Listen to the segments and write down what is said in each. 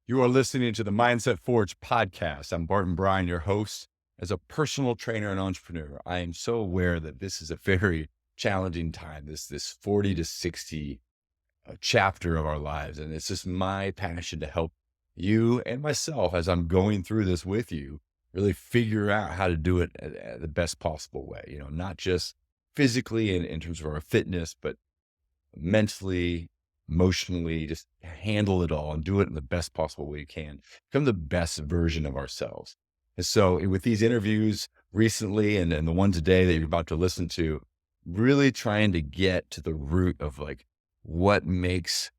You are listening to the Mindset Forge podcast. I'm Barton Bryan, your host. As a personal trainer and entrepreneur, I am so aware that this is a very challenging time, this 40 to 60 chapter of our lives. And it's just my passion to help you and myself as I'm going through this with you, really figure out how to do it at the best possible way. Not just physically in terms of our fitness, but mentally, emotionally, just handle it all and do it in the best possible way you can. Become the best version of ourselves. And so with these interviews recently and the one today that you're about to listen to, really trying to get to the root of like what makes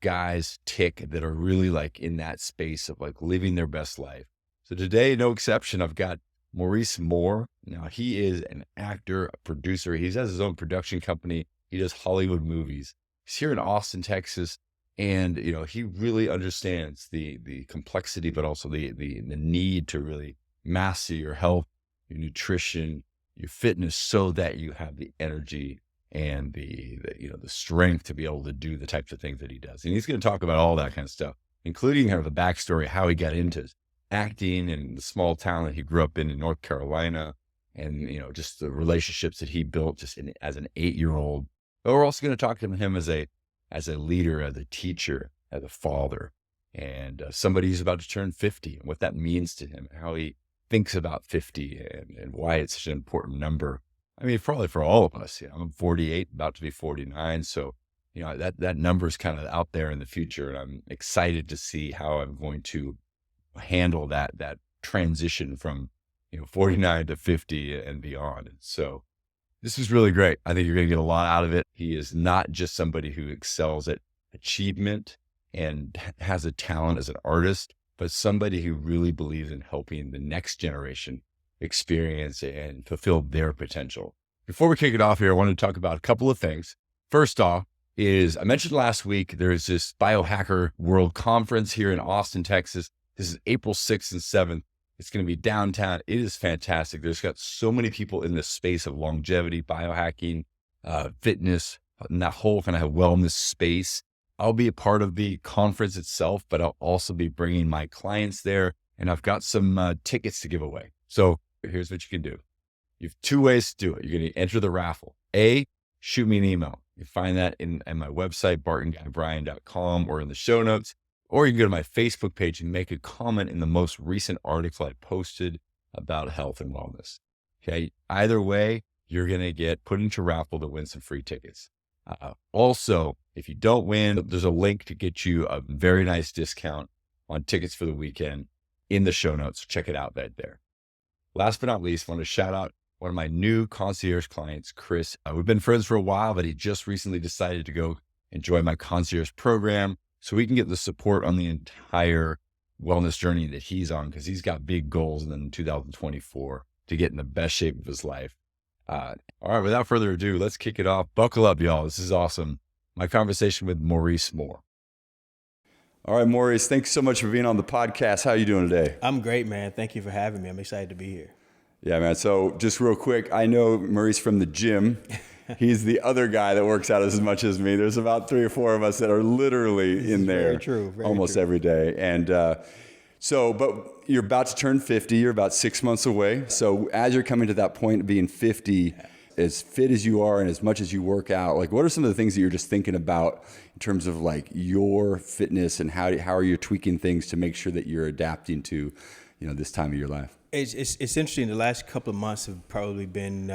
guys tick that are really like in that space of like living their best life. So today, no exception, I've got Maurice Moore. Now he is an actor, a producer. He has his own production company. He does Hollywood movies. He's here in Austin, Texas, and he really understands the complexity, but also the need to really master your health, your nutrition, your fitness, so that you have the energy and the strength to be able to do the types of things that he does. And he's going to talk about all that kind of stuff, including kind of the backstory, how he got into acting and the small town that he grew up in North Carolina, and just the relationships that he built just as an 8-year-old. But we're also going to talk to him as a leader, as a teacher, as a father, and somebody who's about to turn 50, and what that means to him, how he thinks about 50, and why it's such an important number. I mean, probably for all of us. I'm 48, about to be 49, so that number is kind of out there in the future, and I'm excited to see how I'm going to handle that transition from 49 to 50 and beyond. And so this is really great. I think you're going to get a lot out of it. He is not just somebody who excels at achievement and has a talent as an artist, but somebody who really believes in helping the next generation experience and fulfill their potential. Before we kick it off here, I want to talk about a couple of things. First off is, I mentioned last week, there's this Biohacker World Conference here in Austin, Texas. This is April 6th and 7th. It's going to be downtown. It is fantastic. There's got so many people in this space of longevity, biohacking, fitness, and that whole kind of wellness space. I'll be a part of the conference itself, but I'll also be bringing my clients there, and I've got some tickets to give away. So here's what you can do. You have 2 ways to do it. You're going to enter the raffle. A, shoot me an email. You can find that in my website, bartonguybryan.com, or in the show notes. Or you can go to my Facebook page and make a comment in the most recent article I posted about health and wellness. Okay. Either way, you're going to get put into raffle to win some free tickets. Also, if you don't win, there's a link to get you a very nice discount on tickets for the weekend in the show notes. Check it out right there. Last but not least, I want to shout out one of my new concierge clients, Chris. We've been friends for a while, but he just recently decided to go enjoy my concierge program, so we can get the support on the entire wellness journey that he's on, because he's got big goals in 2024 to get in the best shape of his life. All right, without further ado, let's kick it off. Buckle up, y'all. This is awesome. My conversation with Maurice Moore. All right, Maurice, thanks so much for being on the podcast. How are you doing today? I'm great, man. Thank you for having me. I'm excited to be here. Yeah, man. So just real quick, I know Maurice from the gym. He's the other guy that works out as much as me. There's about 3 or 4 of us that are literally in there almost every day. And but you're about to turn 50. You're about 6 months away. So as you're coming to that point of being 50, as fit as you are and as much as you work out, like what are some of the things that you're just thinking about in terms of like your fitness, and how are you tweaking things to make sure that you're adapting to, this time of your life? It's interesting. The last couple of months have probably been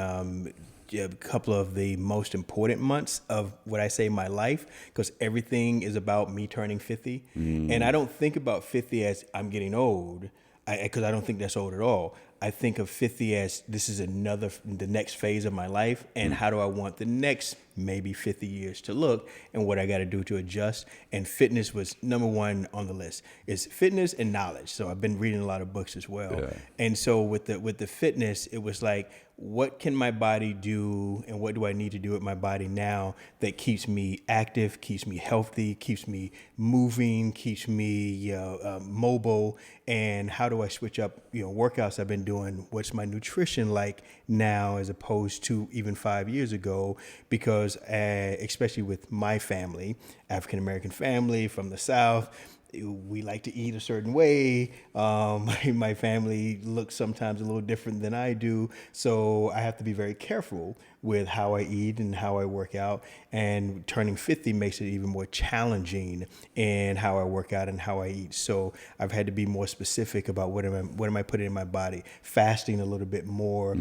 a couple of the most important months of what I say my life, because everything is about me turning 50. And I don't think about 50 as I'm getting old, because I don't think that's old at all. I think of 50 as this is the next phase of my life, and how do I want the next maybe 50 years to look, and what I got to do to adjust. And fitness was number one on the list. It's fitness and knowledge. So I've been reading a lot of books as well. Yeah. And so with the fitness, it was like, what can my body do, and what do I need to do with my body now that keeps me active, keeps me healthy, keeps me moving, keeps me mobile, and how do I switch up workouts I've been doing? What's my nutrition like now as opposed to even 5 years ago? Because especially with my family, African-American family from the South, we like to eat a certain way. My family looks sometimes a little different than I do. So I have to be very careful with how I eat and how I work out. And turning 50 makes it even more challenging in how I work out and how I eat. So I've had to be more specific about what am I putting in my body. Fasting a little bit more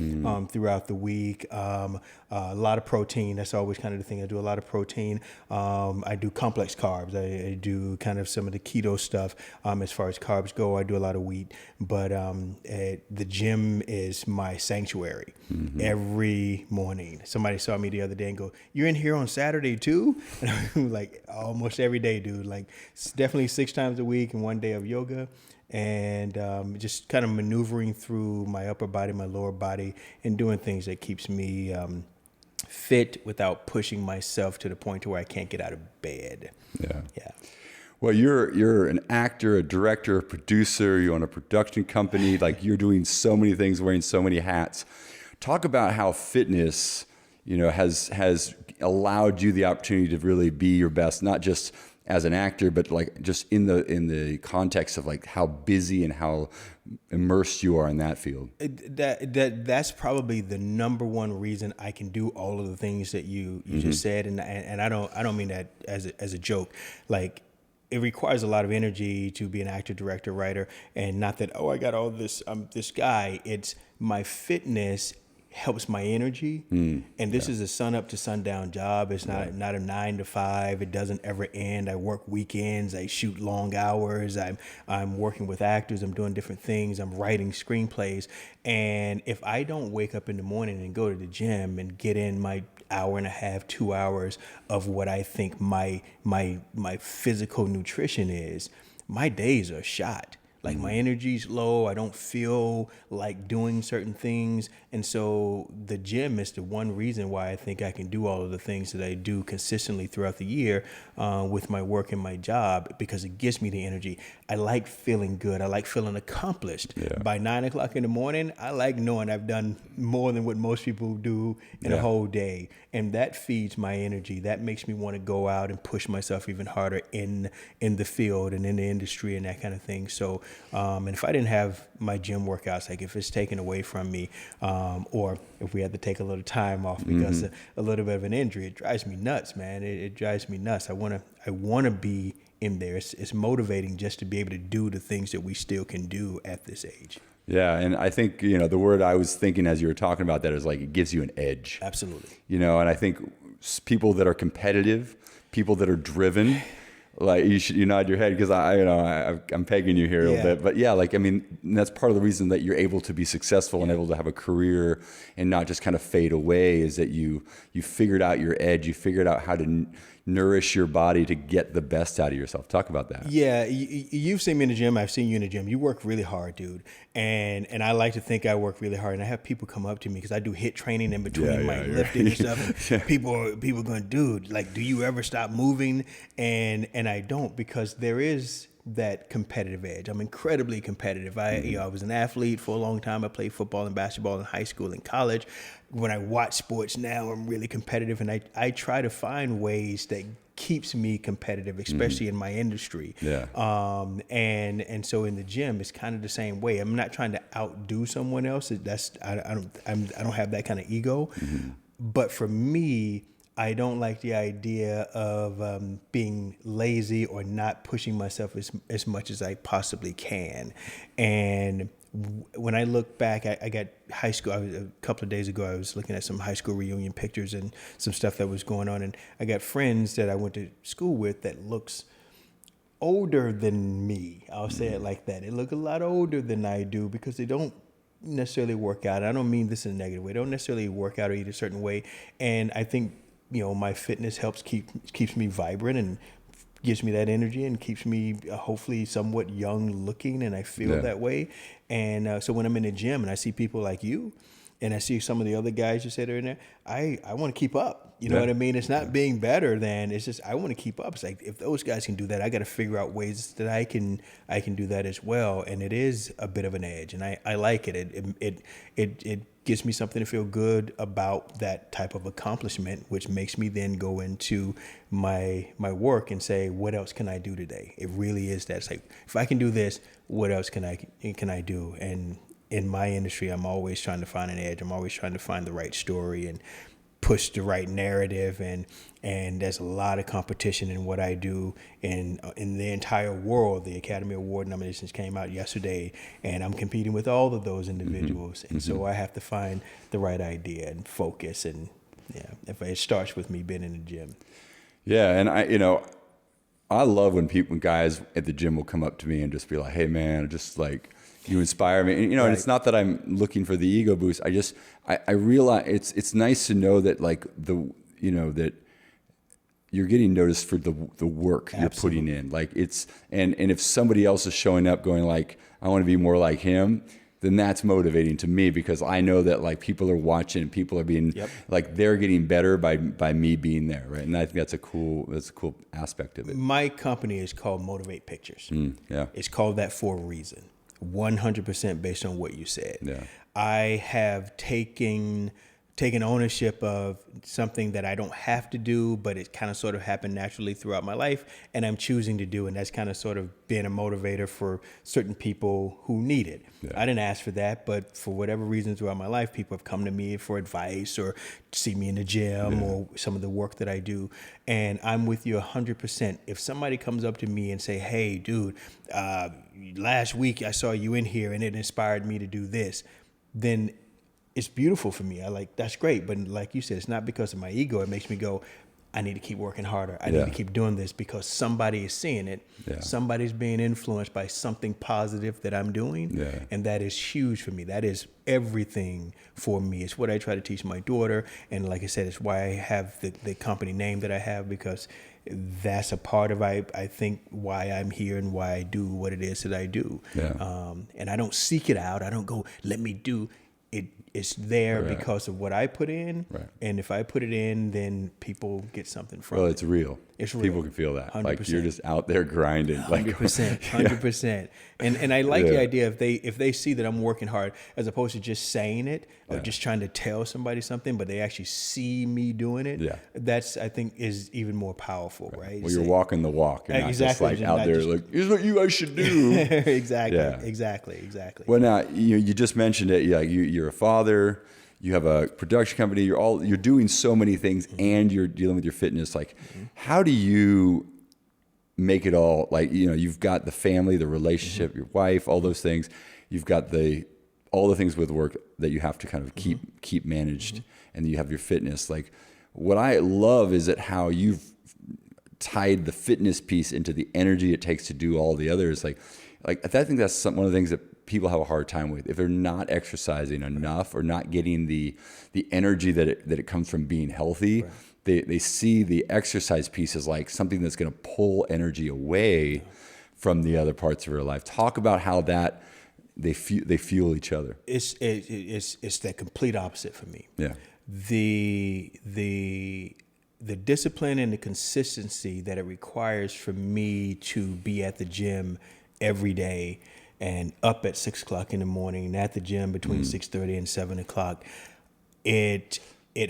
throughout the week. A lot of protein. That's always kind of the thing. I do a lot of protein. I do complex carbs. I do kind of some of the keto stuff. As far as carbs go, I do a lot of wheat. But the gym is my sanctuary every morning. Somebody saw me the other day and go, "You're in here on Saturday too?" And I'm like, almost every day, dude. Like definitely 6 times a week and 1 day of yoga. And just kind of maneuvering through my upper body, my lower body, and doing things that keeps me fit without pushing myself to the point to where I can't get out of bed. Yeah. Yeah. Well, you're an actor, a director, a producer. You own a production company. Like you're doing so many things, wearing so many hats. Talk about how fitness, has allowed you the opportunity to really be your best, not just as an actor, but like just in the context of like how busy and how immersed you are in that field. That's probably the number one reason I can do all of the things that you just said, and I don't mean that as a joke. Like it requires a lot of energy to be an actor, director, writer, and not that I got all this. This guy. It's my fitness helps my energy, and this is a sun up to sundown job. It's not a 9 to 5. It doesn't ever end. I work weekends. I shoot long hours. I'm working with actors. I'm doing different things. I'm writing screenplays, and if I don't wake up in the morning and go to the gym and get in my hour and a half, 2 hours of what I think my physical nutrition is, my days are shot. Like my energy's low. I don't feel like doing certain things. And so the gym is the one reason why I think I can do all of the things that I do consistently throughout the year with my work and my job, because it gives me the energy. I like feeling good. I like feeling accomplished. Yeah. By 9 o'clock in the morning, I like knowing I've done more than what most people do in a whole day. And that feeds my energy. That makes me want to go out and push myself even harder in the field and in the industry and that kind of thing. So, and if I didn't have my gym workouts, like if it's taken away from me, or if we had to take a little time off because a little bit of an injury, it drives me nuts, man. It drives me nuts. I wanna be in there. It's motivating just to be able to do the things that we still can do at this age. Yeah, and I think, the word I was thinking as you were talking about that is like it gives you an edge. Absolutely. And I think people that are competitive, people that are driven, like you nod your head because I'm pegging you here a little bit, but yeah, like that's part of the reason that you're able to be successful and able to have a career and not just kind of fade away is that you figured out your edge, you figured out how to nourish your body to get the best out of yourself. Talk about that. Yeah, you've seen me in the gym. I've seen you in the gym. You work really hard, dude. And I like to think I work really hard. And I have people come up to me because I do HIIT training in between my lifting and stuff. And people going, dude, like, do you ever stop moving? And I don't, because there is that competitive edge. I'm incredibly competitive. I was an athlete for a long time. I played football and basketball in high school and college. When I watch sports now, I'm really competitive, and I try to find ways that keeps me competitive, especially in my industry. Yeah. And so in the gym, it's kind of the same way. I'm not trying to outdo someone else. I don't have that kind of ego. But for me, I don't like the idea of being lazy or not pushing myself as much as I possibly can. And when I look back, I got high school. A couple of days ago, I was looking at some high school reunion pictures and some stuff that was going on. And I got friends that I went to school with that looks older than me. I'll say it like that. They look a lot older than I do because they don't necessarily work out. I don't mean this in a negative way. They don't necessarily work out or eat a certain way. And I think, my fitness helps keeps me vibrant and gives me that energy and keeps me hopefully somewhat young looking, and I feel that way. And so when I'm in the gym and I see people like you and I see some of the other guys you said are in there, I want to keep up. You know Yeah. what I mean? It's not being better than, it's just I want to keep up. It's like if those guys can do that, I got to figure out ways that I can do that as well. And it is a bit of an edge, and I like it. It gives me something to feel good about that type of accomplishment, which makes me then go into my work and say, what else can I do today? It really is that. It's like, if I can do this, what else can I do? And in my industry, I'm always trying to find an edge. I'm always trying to find the right story and push the right narrative, and there's a lot of competition in what I do, and in the entire world. The Academy Award nominations came out yesterday, and I'm competing with all of those individuals, and so I have to find the right idea and focus, and if it starts with me being in the gym. Yeah, and I love when guys at the gym will come up to me and just be like, "Hey, man, just like you inspire me." And, and it's not that I'm looking for the ego boost. I realize it's nice to know that that you're getting noticed for the work you're putting in. Like and if somebody else is showing up going like, I want to be more like him, then that's motivating to me, because I know that like people are watching, people are being like, they're getting better by me being there. Right. And I think that's a cool aspect of it. My company is called Motivate Pictures. Yeah. It's called that for a reason. 100% based on what you said. Yeah. I have taken ownership of something that I don't have to do, but it kind of sort of happened naturally throughout my life, and I'm choosing to do, and that's kind of sort of being a motivator for certain people who need it. Yeah. I didn't ask for that, but for whatever reason throughout my life, people have come to me for advice or see me in the gym or some of the work that I do, and I'm with you 100%. If somebody comes up to me and say, "Hey, dude, last week I saw you in here and it inspired me to do this," then it's beautiful for me. That's great. But like you said, it's not because of my ego. It makes me go, I need to keep working harder. I need to keep doing this because somebody is seeing it. Yeah. Somebody's being influenced by something positive that I'm doing. Yeah. And that is huge for me. That is everything for me. It's what I try to teach my daughter. And like I said, it's why I have the company name that I have, because that's a part of, I think, why I'm here and why I do what it is that I do. Yeah. And I don't seek it out. I don't go, let me do it. It's there because of what I put in. Right. And if I put it in, then people get something from it. Well, it's real. It's real. People can feel that. 100%. Like you're just out there grinding. 100%. 100%. And I like the idea if they see that I'm working hard, as opposed to just saying it or just trying to tell somebody something, but they actually see me doing it. Yeah. That's, I think, is even more powerful, right? Well, you're walking the walk. You're not just like out there like, here's what you guys should do. Exactly. Yeah. Exactly. Well, now you just mentioned it. You're a father. You have a production company. You're doing so many things, and you're dealing with your fitness. Like, how do you make it all? Like, you've got the family, the relationship, your wife, all those things. You've got all the things with work that you have to kind of keep managed, and you have your fitness. Like, what I love is that how you've tied the fitness piece into the energy it takes to do all the others. Like I think that's one of the things that people have a hard time with. If they're not exercising enough or not getting the energy that it comes from being healthy, they see the exercise piece as like something that's going to pull energy away from the other parts of their life. Talk about how that they fuel each other. It's the complete opposite for me. Yeah. The discipline and the consistency that it requires for me to be at the gym every day and up at 6 o'clock in the morning and at the gym between 6:30 and 7 o'clock, it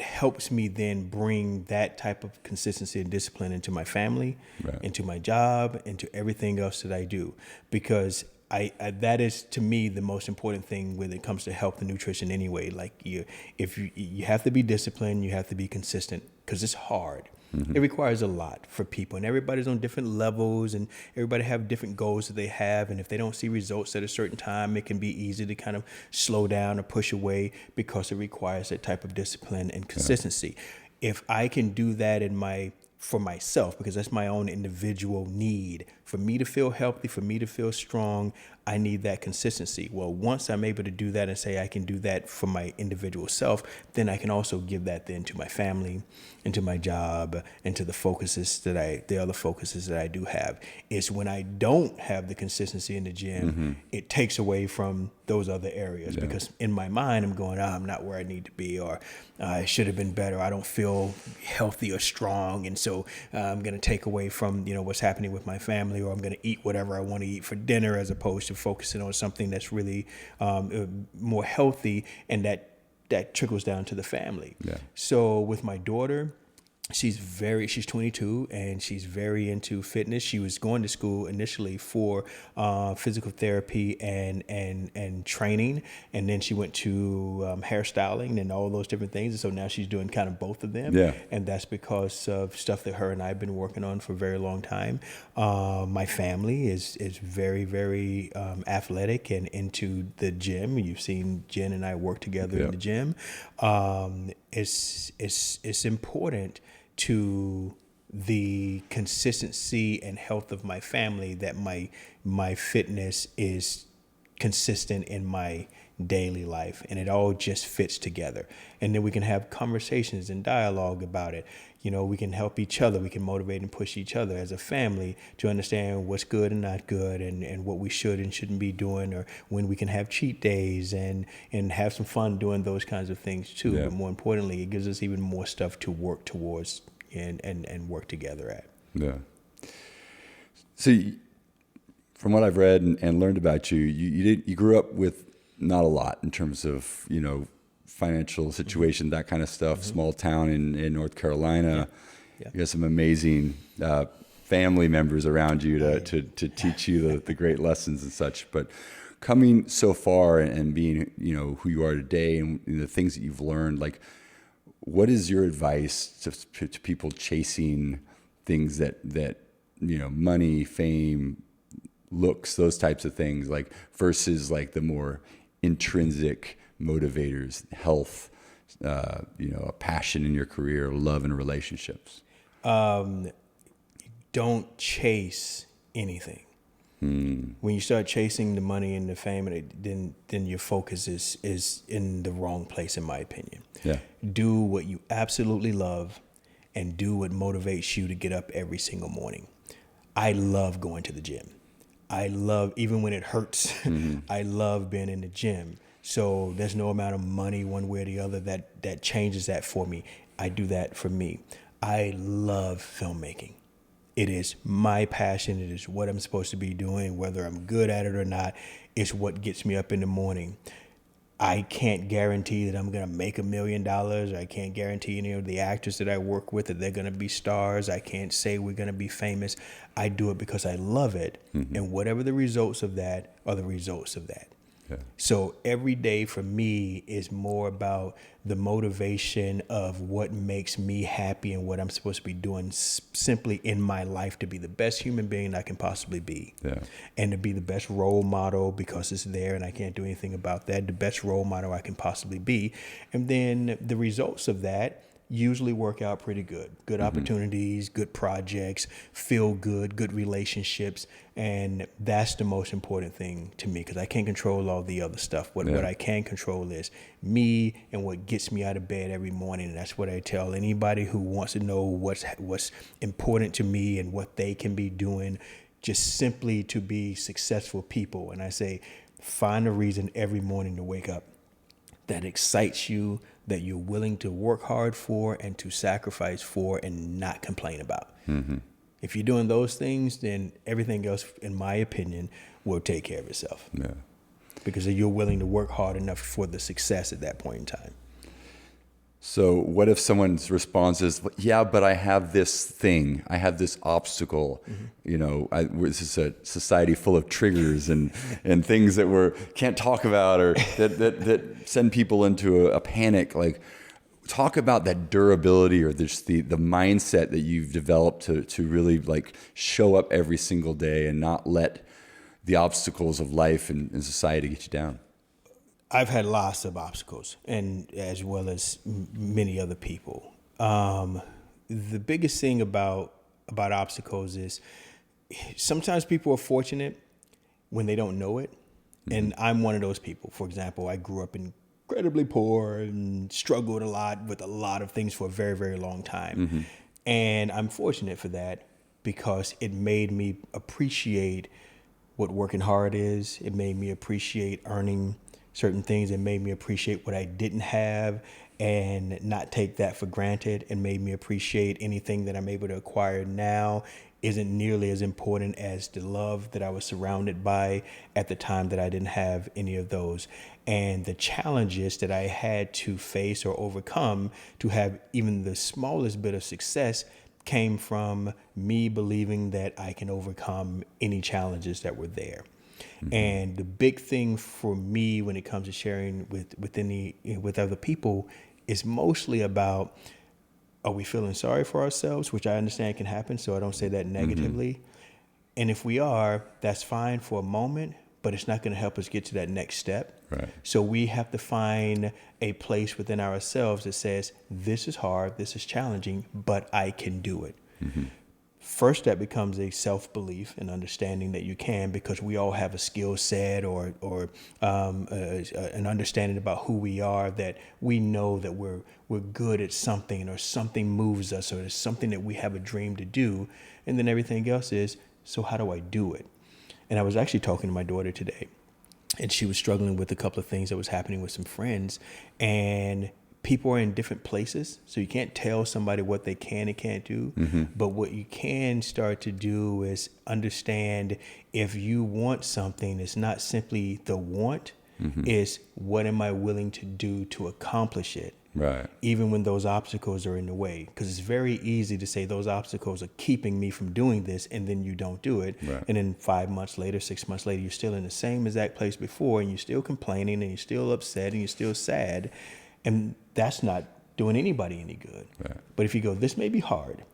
helps me then bring that type of consistency and discipline into my family, into my job, into everything else that I do. Because I that is, to me, the most important thing when it comes to health and nutrition anyway. Like you have to be disciplined, you have to be consistent, because it's hard. It requires a lot for people, and everybody's on different levels, and everybody have different goals that they have. And if they don't see results at a certain time, it can be easy to kind of slow down or push away because it requires that type of discipline and consistency. If I can do that for myself, because that's my own individual need For me to feel healthy, for me to feel strong, I need that consistency. Well, once I'm able to do that and say I can do that for my individual self, then I can also give that then to my family and to my job and to the other focuses that I do have. It's when I don't have the consistency in the gym, it takes away from those other areas because in my mind, I'm going, I'm not where I need to be, or I should have been better. I don't feel healthy or strong. And so I'm going to take away from, what's happening with my family, or I'm going to eat whatever I want to eat for dinner as opposed to focusing on something that's really more healthy, and that trickles down to the family. Yeah. So with my daughter, she's 22 and she's very into fitness. She was going to school initially for physical therapy and training, and then she went to hairstyling and all those different things. And so now she's doing kind of both of them. Yeah. And that's because of stuff that her and I have been working on for a very long time. My family is very, very athletic and into the gym. You've seen Jen and I work together in the gym. It's important to the consistency and health of my family that my fitness is consistent in my daily life, and it all just fits together. And then we can have conversations and dialogue about it. We can help each other. We can motivate and push each other as a family to understand what's good and not good, and what we should and shouldn't be doing, or when we can have cheat days and have some fun doing those kinds of things too. Yeah. But more importantly, it gives us even more stuff to work towards and work together at. Yeah. So from what I've read and learned about you, you grew up with not a lot in terms of, financial situation, that kind of stuff, small town in North Carolina. Yeah. You have some amazing family members around you to teach you the great lessons and such. But coming so far and being, who you are today and the things that you've learned, like, what is your advice to people chasing things that money, fame, looks, those types of things, like, versus like the more intrinsic motivators, health, a passion in your career, love and relationships? Don't chase anything. When you start chasing the money and the fame, then your focus is in the wrong place, in my opinion. Yeah. Do what you absolutely love, and do what motivates you to get up every single morning. I love going to the gym. I love, even when it hurts, I love being in the gym. So there's no amount of money one way or the other that changes that for me. I do that for me. I love filmmaking. It is my passion. It is what I'm supposed to be doing, whether I'm good at it or not. It's what gets me up in the morning. I can't guarantee that I'm going to make $1 million. I can't guarantee any of the actors that I work with that they're going to be stars. I can't say we're going to be famous. I do it because I love it. And whatever the results of that are the results of that. Yeah. So every day for me is more about the motivation of what makes me happy and what I'm supposed to be doing simply in my life to be the best human being I can possibly be. Yeah. And to be the best role model, because it's there and I can't do anything about that, the best role model I can possibly be. And then the results of that usually work out pretty good. Good opportunities, good projects, feel good relationships. And that's the most important thing to me, because I can't control all the other stuff. What I can control is me and what gets me out of bed every morning. And that's what I tell anybody who wants to know what's important to me and what they can be doing just simply to be successful people. And I say, find a reason every morning to wake up that excites you, that you're willing to work hard for and to sacrifice for and not complain about. If you're doing those things, then everything else, in my opinion, will take care of itself. Yeah. Because you're willing to work hard enough for the success at that point in time. So what if someone's response is, yeah, but I have this thing, I have this obstacle, this is a society full of triggers and things that we can't talk about, or that send people into a panic. Like, talk about that durability, or just the mindset that you've developed to really like show up every single day and not let the obstacles of life and society get you down. I've had lots of obstacles, and as well as many other people. The biggest thing about obstacles is sometimes people are fortunate when they don't know it. And I'm one of those people. For example, I grew up incredibly poor and struggled a lot with a lot of things for a very, very long time. And I'm fortunate for that because it made me appreciate what working hard is. It made me appreciate earning certain things. It made me appreciate what I didn't have and not take that for granted. It made me appreciate anything that I'm able to acquire now isn't nearly as important as the love that I was surrounded by at the time that I didn't have any of those. And the challenges that I had to face or overcome to have even the smallest bit of success came from me believing that I can overcome any challenges that were there. And the big thing for me when it comes to sharing with other people is mostly about, are we feeling sorry for ourselves, which I understand can happen, so I don't say that negatively. And if we are, that's fine for a moment, but it's not going to help us get to that next step. Right. So we have to find a place within ourselves that says, this is hard, this is challenging, but I can do it. First, that becomes a self-belief and understanding that you can, because we all have a skill set or an understanding about who we are, that we know that we're good at something, or something moves us, or there's something that we have a dream to do. And then everything else is, so how do I do it? And I was actually talking to my daughter today, and she was struggling with a couple of things that was happening with some friends, and people are in different places, so you can't tell somebody what they can and can't do. But what you can start to do is understand, if you want something, it's not simply the want, it's what am I willing to do to accomplish it? Right. Even when those obstacles are in the way. Because it's very easy to say those obstacles are keeping me from doing this, and then you don't do it. Right. And then 5 months later, 6 months later, you're still in the same exact place before, and you're still complaining, and you're still upset, and you're still sad. And that's not doing anybody any good. Right. But if you go, this may be hard,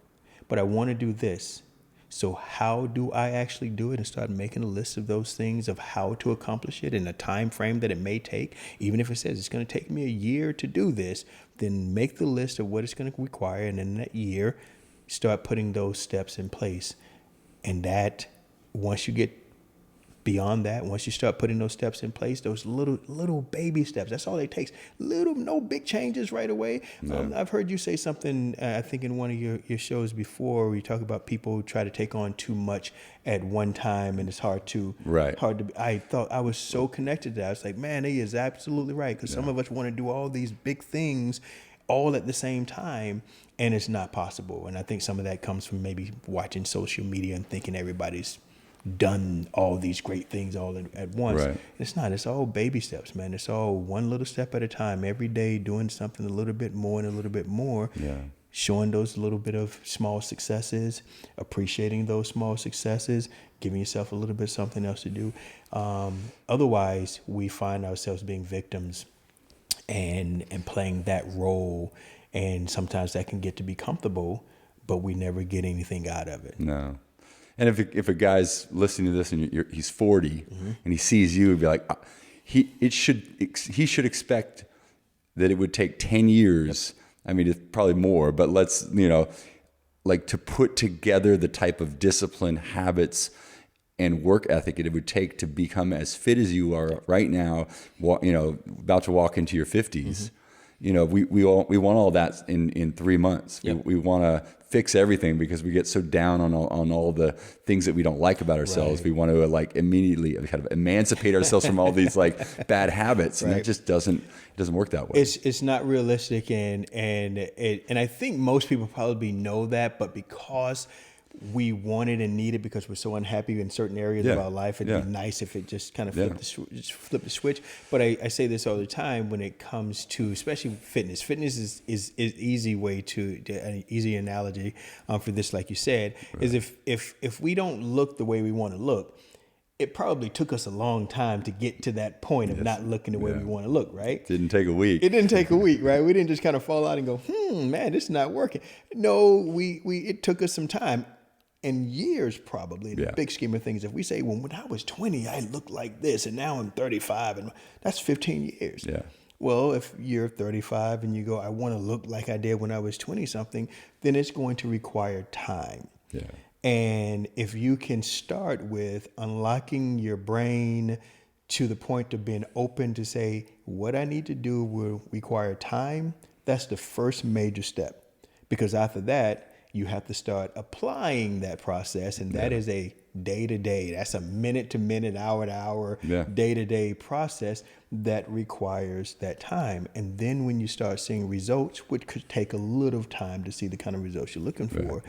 but I want to do this. So how do I actually do it? And start making a list of those things, of how to accomplish it in a time frame that it may take. Even if it says it's going to take me a year to do this, then make the list of what it's going to require. And in that year, start putting those steps in place. And that, once you get beyond that, once you start putting those steps in place, those little baby steps, that's all it takes. No big changes right away. No. I've heard you say something, I think in one of your shows before, where you talk about people who try to take on too much at one time, and it's hard to. I thought I was so connected to that. I was like, man, he is absolutely right, because some of us want to do all these big things all at the same time, and it's not possible. And I think some of that comes from maybe watching social media and thinking everybody's done all these great things all at once. Right. It's not. It's all baby steps, man. It's all one little step at a time. Every day doing something a little bit more and a little bit more. Yeah. Showing those little bit of small successes, appreciating those small successes, giving yourself a little bit something else to do. Otherwise, we find ourselves being victims and playing that role. And sometimes that can get to be comfortable, but we never get anything out of it. No. And if a guy's listening to this and he's 40 and he sees you, he'd be like, he should expect that it would take 10 years. I mean, it's probably more, but let's, like, to put together the type of discipline, habits, and work ethic it would take to become as fit as you are right now, about to walk into your 50s. We want all that in 3 months. Yep. We want to fix everything because we get so down on all the things that we don't like about ourselves. Right. We want to immediately kind of emancipate ourselves from all these bad habits, and that just doesn't work that way. It's not realistic, and I think most people probably know that, but because we want it and need it, because we're so unhappy in certain areas of our life, it'd be nice if it just kind of flip the switch. But I say this all the time when it comes to especially fitness. Fitness is easy way to an easy analogy for this, like you said, is if we don't look the way we want to look, it probably took us a long time to get to that point of not looking the way we want to look, right? Didn't take a week. It didn't take a week, right? We didn't just kind of fall out and go, man, this is not working. No, it took us some time. And years, probably, in the big scheme of things. If we say, well, when I was 20, I looked like this, and now I'm 35, and that's 15 years. Yeah. Well, if you're 35 and you go, I want to look like I did when I was 20-something, then it's going to require time. Yeah. And if you can start with unlocking your brain to the point of being open to say, what I need to do will require time, that's the first major step. Because after that, you have to start applying that process. And that is a day to day, that's a minute to minute, hour to hour, day to day process that requires that time. And then when you start seeing results, which could take a little time to see the kind of results you're looking for,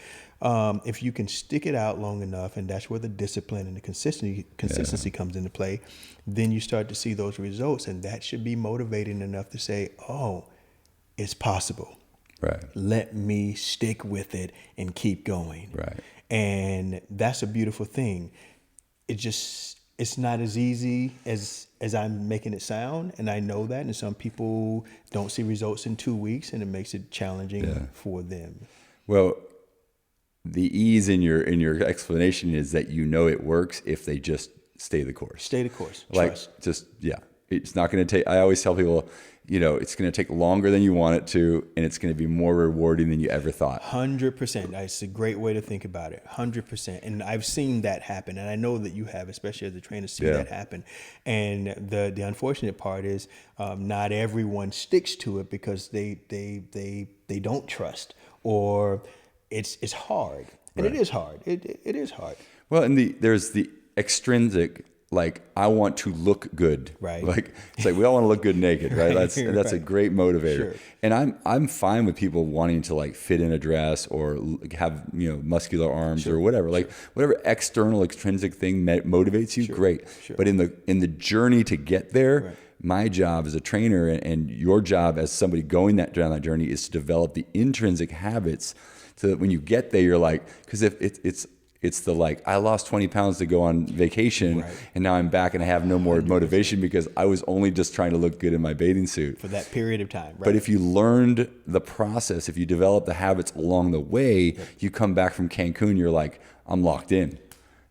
if you can stick it out long enough, and that's where the discipline and the consistency comes into play, then you start to see those results. And that should be motivating enough to say, oh, it's possible. Right. Let me stick with it and keep going. Right. And that's a beautiful thing. It's not as easy as I'm making it sound, and I know that. And some people don't see results in 2 weeks, and it makes it challenging for them. Well, the ease in your explanation is that it works if they just stay the course. Stay the course. Like Trust. It's not going to take. I always tell people, it's going to take longer than you want it to, and it's going to be more rewarding than you ever thought. 100%. That's a great way to think about it. 100%. And I've seen that happen, and I know that you have, especially as a trainer, see that happen. And the unfortunate part is not everyone sticks to it because they don't trust, or it's hard, and it is hard. It is hard. Well, and there's the extrinsic. Like, I want to look good. Right. Like, it's like we all want to look good naked, right? That's Right. a great motivator. Sure. And I'm fine with people wanting to like fit in a dress or have, muscular arms or whatever. Like whatever external extrinsic thing motivates you, great. Sure. But in the journey to get there, my job as a trainer and your job as somebody going down that journey is to develop the intrinsic habits so that when you get there, you're like, because if it's the like, I lost 20 pounds to go on vacation and now I'm back and I have no more motivation because I was only just trying to look good in my bathing suit. For that period of time. Right. But if you learned the process, if you develop the habits along the way, you come back from Cancun, you're like, I'm locked in.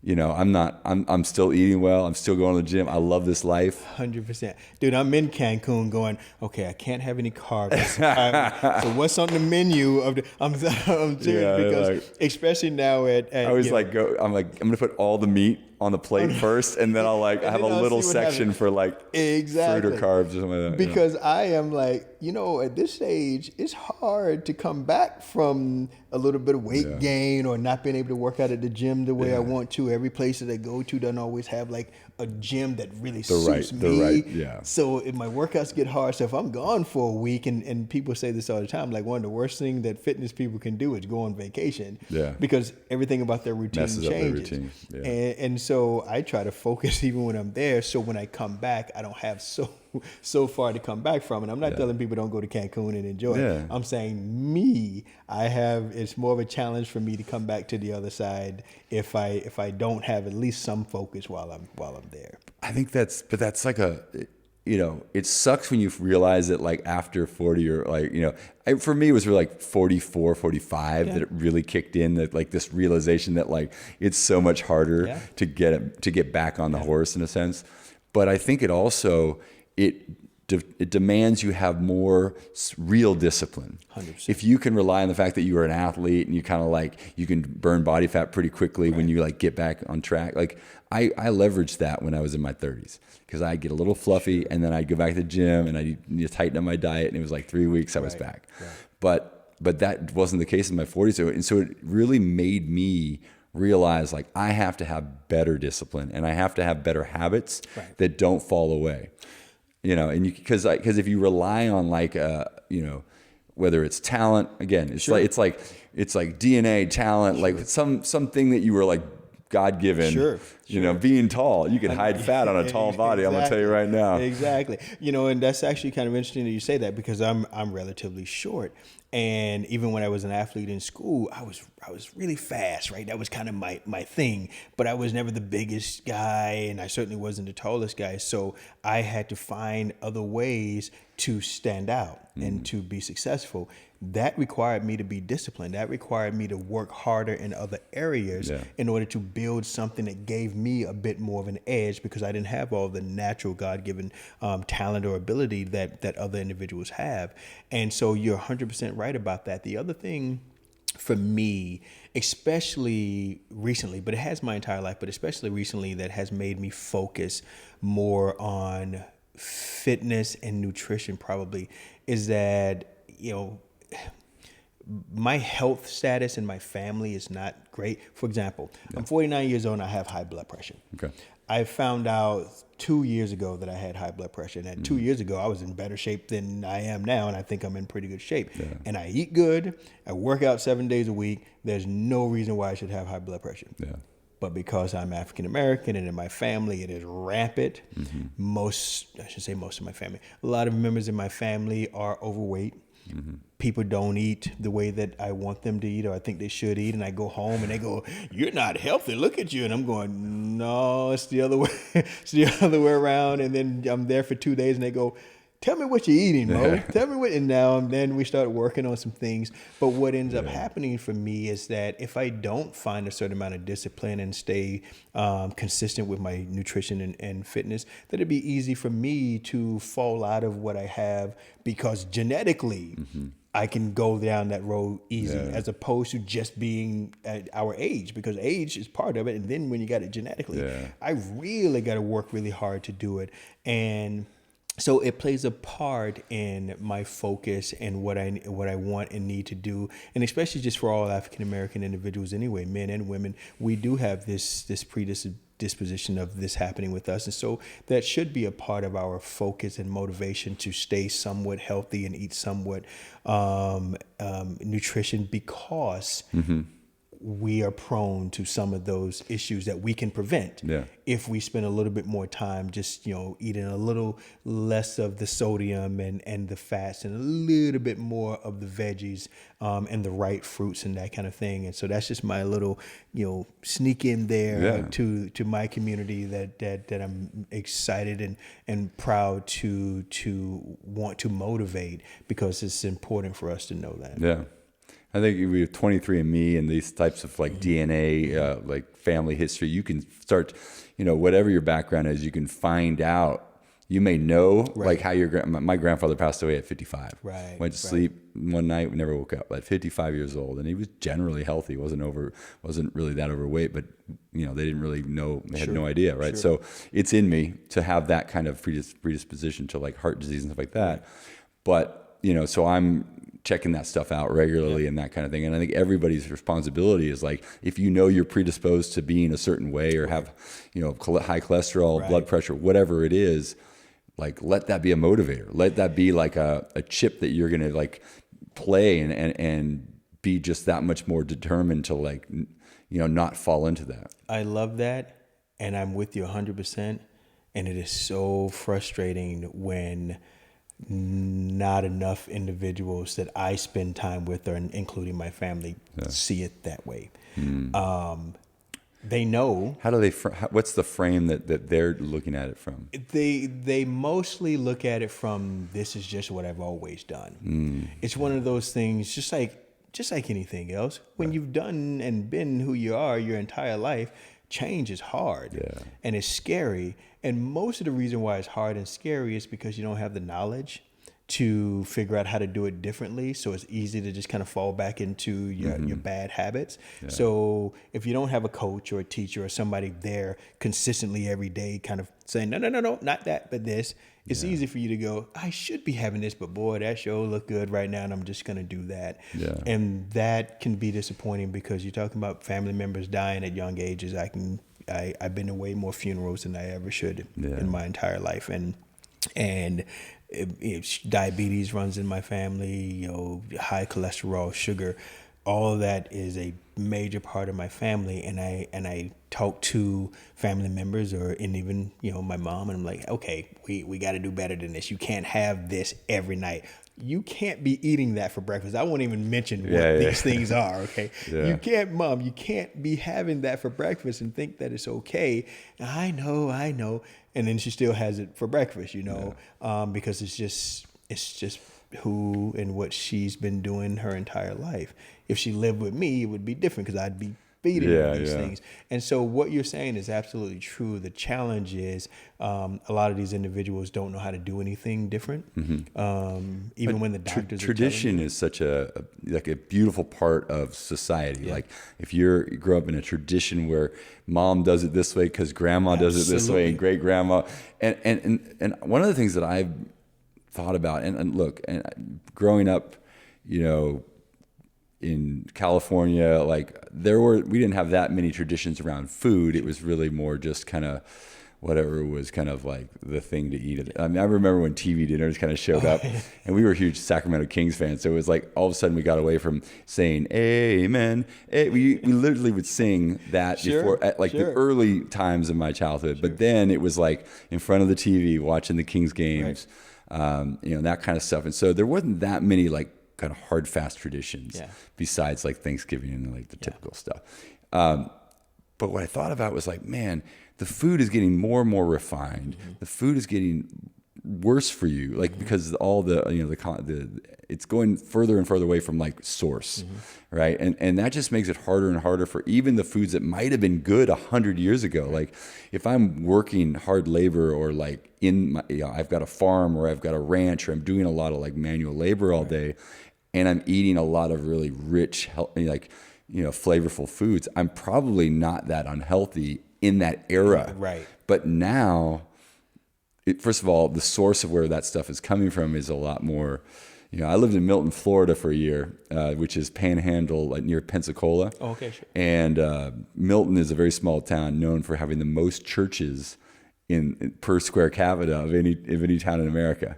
I'm still eating well. I'm still going to the gym. I love this life. 100%. Dude, I'm in Cancun going, okay, I can't have any carbs. So what's on the menu of I'm serious because especially now at I always I'm going to put all the meat on the plate first, and then I'll have a little section for fruit or carbs or something like that. Because I am like, at this stage, it's hard to come back from a little bit of weight gain or not being able to work out at the gym the way I want to. Every place that I go to doesn't always have like a gym that really suits me. So if my workouts get hard, so if I'm gone for a week, and people say this all the time, like one of the worst things that fitness people can do is go on vacation. Because everything about their routine messes changes. Up their routine. And so I try to focus even when I'm there, so when I come back, I don't have so far to come back from. And I'm not telling people don't go to Cancun and enjoy it. I'm saying it's more of a challenge for me to come back to the other side if I don't have at least some focus while I'm there. I think that's like it sucks when you realize that like after 40 or for me it was really like 44, 45 that it really kicked in, that like this realization that like it's so much harder to get back on the horse in a sense. But I think it also, it demands you have more real discipline. 100%. If you can rely on the fact that you are an athlete and you kind of like, you can burn body fat pretty quickly when you like get back on track. Like I leveraged that when I was in my 30s because I'd get a little fluffy and then I'd go back to the gym and I'd tighten up my diet, and it was like 3 weeks I was back. But that wasn't the case in my 40s. And so it really made me realize like I have to have better discipline and I have to have better habits that don't fall away. And because if you rely on like whether it's talent, again, it's like DNA, talent, like something that you were like God-given, being tall, you can hide fat on a tall body. I'm gonna tell you right now. Exactly. And that's actually kind of interesting that you say that, because I'm relatively short. And even when I was an athlete in school, I was really fast, right? That was kind of my thing. But I was never the biggest guy, and I certainly wasn't the tallest guy. So I had to find other ways to stand out and to be successful. That required me to be disciplined. That required me to work harder in other areas in order to build something that gave me a bit more of an edge, because I didn't have all the natural God-given talent or ability that other individuals have. And so you're 100% right about that. The other thing for me, especially recently, but it has my entire life, but especially recently, that has made me focus more on fitness and nutrition probably, is that, my health status in my family is not great. For example, I'm 49 years old and I have high blood pressure. Okay. I found out 2 years ago that I had high blood pressure. And that 2 years ago, I was in better shape than I am now. And I think I'm in pretty good shape. Yeah. And I eat good. I work out 7 days a week. There's no reason why I should have high blood pressure. Yeah. But because I'm African American and in my family, it is rampant. Most of my family, a lot of members in my family are overweight. People don't eat the way that I want them to eat or I think they should eat. And I go home and they go, "You're not healthy. Look at you." And I'm going, "No, it's the other way. It's the other way around." And then I'm there for 2 days and they go, "Tell me what you're eating, Mo. Tell me what." And then we start working on some things. But what ends up happening for me is that if I don't find a certain amount of discipline and stay consistent with my nutrition and fitness, that it'd be easy for me to fall out of what I have because genetically I can go down that road easy as opposed to just being at our age, because age is part of it. And then when you got it genetically, I really got to work really hard to do it. And so it plays a part in my focus and what I want and need to do, and especially just for all African American individuals anyway, men and women, we do have this predisposition of this happening with us, and so that should be a part of our focus and motivation to stay somewhat healthy and eat somewhat nutrition, because we are prone to some of those issues that we can prevent if we spend a little bit more time just, eating a little less of the sodium and the fats and a little bit more of the veggies and the right fruits and that kind of thing. And so that's just my little, sneak in there to my community that I'm excited and proud to want to motivate, because it's important for us to know that. Yeah. I think we have 23andMe and these types of like DNA, like family history. You can start, whatever your background is, you can find out. You may know like how my grandfather passed away at 55. Right. Went to sleep one night, never woke up. At 55 years old, and he was generally healthy. wasn't really that overweight, but they didn't really know. They had no idea, right? So it's in me to have that kind of predisposition to like heart disease and stuff like that. But so I'm checking that stuff out regularly and that kind of thing. And I think everybody's responsibility is like, if you're predisposed to being a certain way or have, high cholesterol, blood pressure, whatever it is, like, let that be a motivator. Let that be like a chip that you're going to like play and be just that much more determined to like, not fall into that. I love that. And I'm with you 100%. And it is so frustrating when not enough individuals that I spend time with, or including my family, see it that way. They know. How do they? What's the frame that they're looking at it from? They mostly look at it from, this is just what I've always done. It's one of those things, just like anything else. When you've done and been who you are your entire life, change is hard and it's scary. And most of the reason why it's hard and scary is because you don't have the knowledge to figure out how to do it differently. So it's easy to just kind of fall back into your bad habits. So if you don't have a coach or a teacher or somebody there consistently every day kind of saying, no, not that, but this, it's easy for you to go, I should be having this, but boy, that show look good right now, and I'm just going to do that. And that can be disappointing, because you're talking about family members dying at young ages. I've been to way more funerals than I ever should in my entire life. And diabetes runs in my family, high cholesterol, sugar, all of that is a major part of my family. And I talk to family members and even, my mom, and I'm like, okay, we got to do better than this. You can't have this every night. You can't be eating that for breakfast. I won't even mention what these things are, okay? You can't be having that for breakfast and think that it's okay. I know. And then she still has it for breakfast, because it's just who and what she's been doing her entire life. If she lived with me, it would be different, because I'd be feeding them these Yeah. things. And so what you're saying is absolutely true. The challenge is a lot of these individuals don't know how to do anything different, even when the doctors are telling tradition you. is such a beautiful part of society. Yeah. Like if you grow up in a tradition where mom does it this way because grandma does it this way and great grandma, and one of the things that I've thought about, and look, and growing up, in California, like we didn't have that many traditions around food. It was really more just kind of whatever was kind of like the thing to eat. I mean, I remember when TV dinners kind of showed up, and we were huge Sacramento Kings fans. So it was like all of a sudden we got away from saying "Amen." We literally would sing that before, at like the early times of my childhood. But then it was like in front of the TV watching the Kings games, that kind of stuff. And so there wasn't that many like kind of hard, fast traditions besides like Thanksgiving and like the typical stuff. But what I thought about was like, man, the food is getting more and more refined. The food is getting worse for you, like because all the it's going further and further away from like source, right? And that just makes it harder and harder for even the foods that might have been good 100 years ago. Like if I'm working hard labor or like I've got a farm or I've got a ranch or I'm doing a lot of like manual labor all day, and I'm eating a lot of really rich, like flavorful foods, I'm probably not that unhealthy in that era. Right. But now, first of all, the source of where that stuff is coming from is a lot more. I lived in Milton, Florida for a year, which is Panhandle, like near Pensacola. Oh, okay, sure. And Milton is a very small town known for having the most churches in per square capita of any town in America.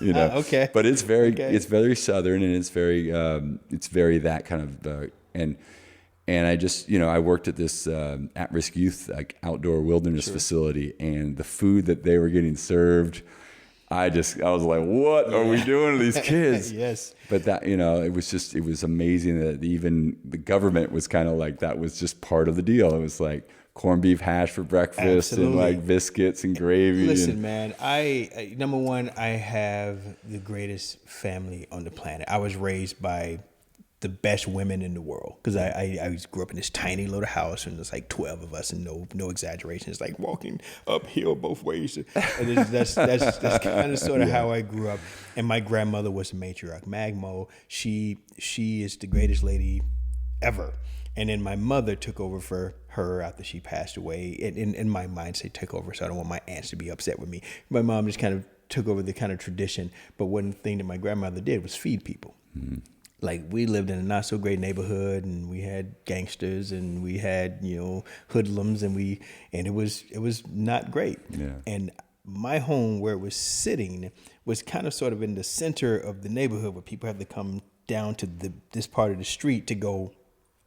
Okay. But it's very southern, and it's very that kind of and I just I worked at this at-risk youth like outdoor wilderness facility, and the food that they were getting served, I was like, what are we doing to these kids? Yes. But that it was amazing that even the government was kind of like, that was just part of the deal. It was like corned beef hash for breakfast. Absolutely. And like biscuits and gravy. Listen, man, I number one, I have the greatest family on the planet. I was raised by the best women in the world, because I grew up in this tiny little house, and there's like 12 of us, and no exaggeration. It's like walking uphill both ways. And that's kind of sort of how I grew up. And my grandmother was the matriarch, Magmo. She is the greatest lady ever. And then my mother took over for her after she passed away. In my mindset, took over, so I don't want my aunts to be upset with me. My mom just kind of took over the kind of tradition. But one thing that my grandmother did was feed people. Mm-hmm. Like, we lived in a not so great neighborhood, and we had gangsters, and we had hoodlums, and it was not great. Yeah. And my home, where it was sitting, was kind of sort of in the center of the neighborhood, where people have to come down to this part of the street to go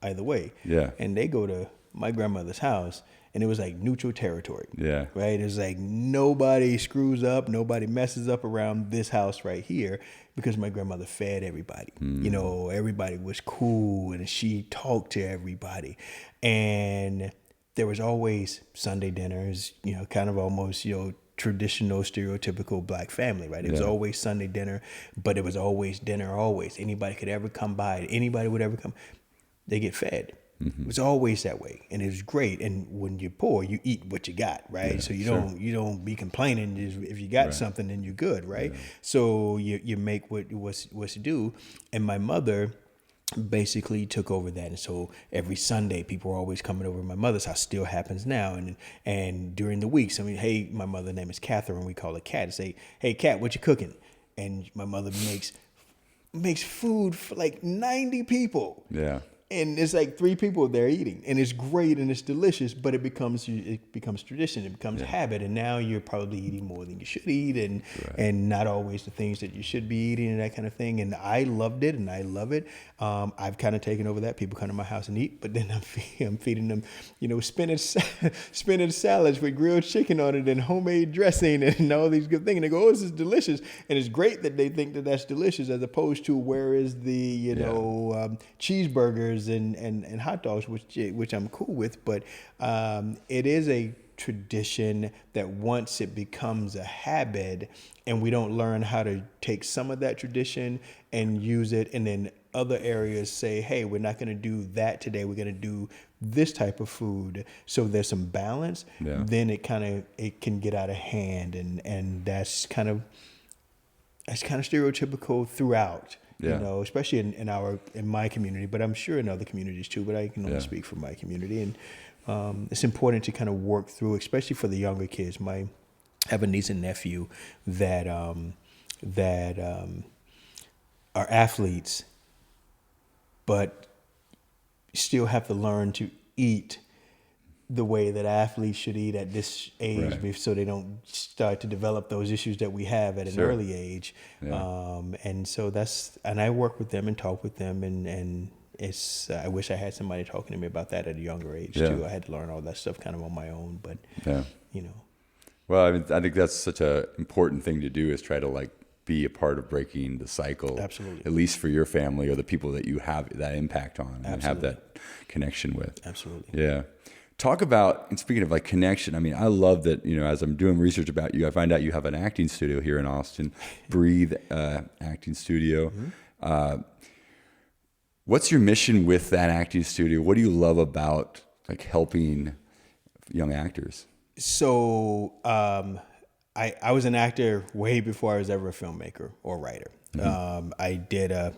either way. Yeah. And they go to my grandmother's house, and it was like neutral territory. Yeah. Right? It was like nobody screws up, nobody messes up around this house right here, because my grandmother fed everybody. Everybody was cool, and she talked to everybody. And there was always Sunday dinners, kind of almost, traditional, stereotypical black family, right? It was always Sunday dinner, but it was always dinner, always. Anybody could ever come by, anybody would ever come, they get fed. Mm-hmm. It was always that way, and it was great. And when you're poor, you eat what you got, right? Yeah, so you don't be complaining. If you got something, then you're good, right? Yeah. So you make what's due. And my mother basically took over that, and so every Sunday people were always coming over to my mother's house. Still happens now, and during the weeks, hey, my mother's name is Catherine. We call her Cat. And say, hey, Cat, what you cooking? And my mother makes food for like 90 people. Yeah. And it's like 3 people there eating, and it's great and it's delicious, but it becomes tradition, it becomes habit, and now you're probably eating more than you should eat, and not always the things that you should be eating, and that kind of thing. And I loved it, and I love it. I've kind of taken over that. People come to my house and eat, but then I'm feeding them, spinach salads with grilled chicken on it and homemade dressing and all these good things. And they go, oh, this is delicious, and it's great that they think that that's delicious, as opposed to where is the cheeseburgers and hot dogs, which I'm cool with, but it is a tradition that once it becomes a habit, and we don't learn how to take some of that tradition and use it, and then other areas say, hey, we're not going to do that today, we're going to do this type of food, so there's some balance, then it can get out of hand, and that's kind of stereotypical throughout. Yeah. You know, especially in my community, but I'm sure in other communities too. But I can only speak for my community, and it's important to kind of work through, especially for the younger kids. I have a niece and nephew that are athletes, but still have to learn to eat the way that athletes should eat at this age, so they don't start to develop those issues that we have at an early age. And so and I work with them and talk with them, and it's, I wish I had somebody talking to me about that at a younger age too. I had to learn all that stuff kind of on my own, but you know. Well, I mean, I think that's such a important thing to do, is try to like be a part of breaking the cycle. Absolutely. At least for your family or the people that you have that impact on and have that connection with. Absolutely. Yeah. Talk about, and speaking of like connection, I mean, I love that, you know, as I'm doing research about you, I find out you have an acting studio here in Austin, Breathe Acting Studio. What's your mission with that acting studio? What do you love about like helping young actors? So I was an actor way before I was ever a filmmaker or writer. I did I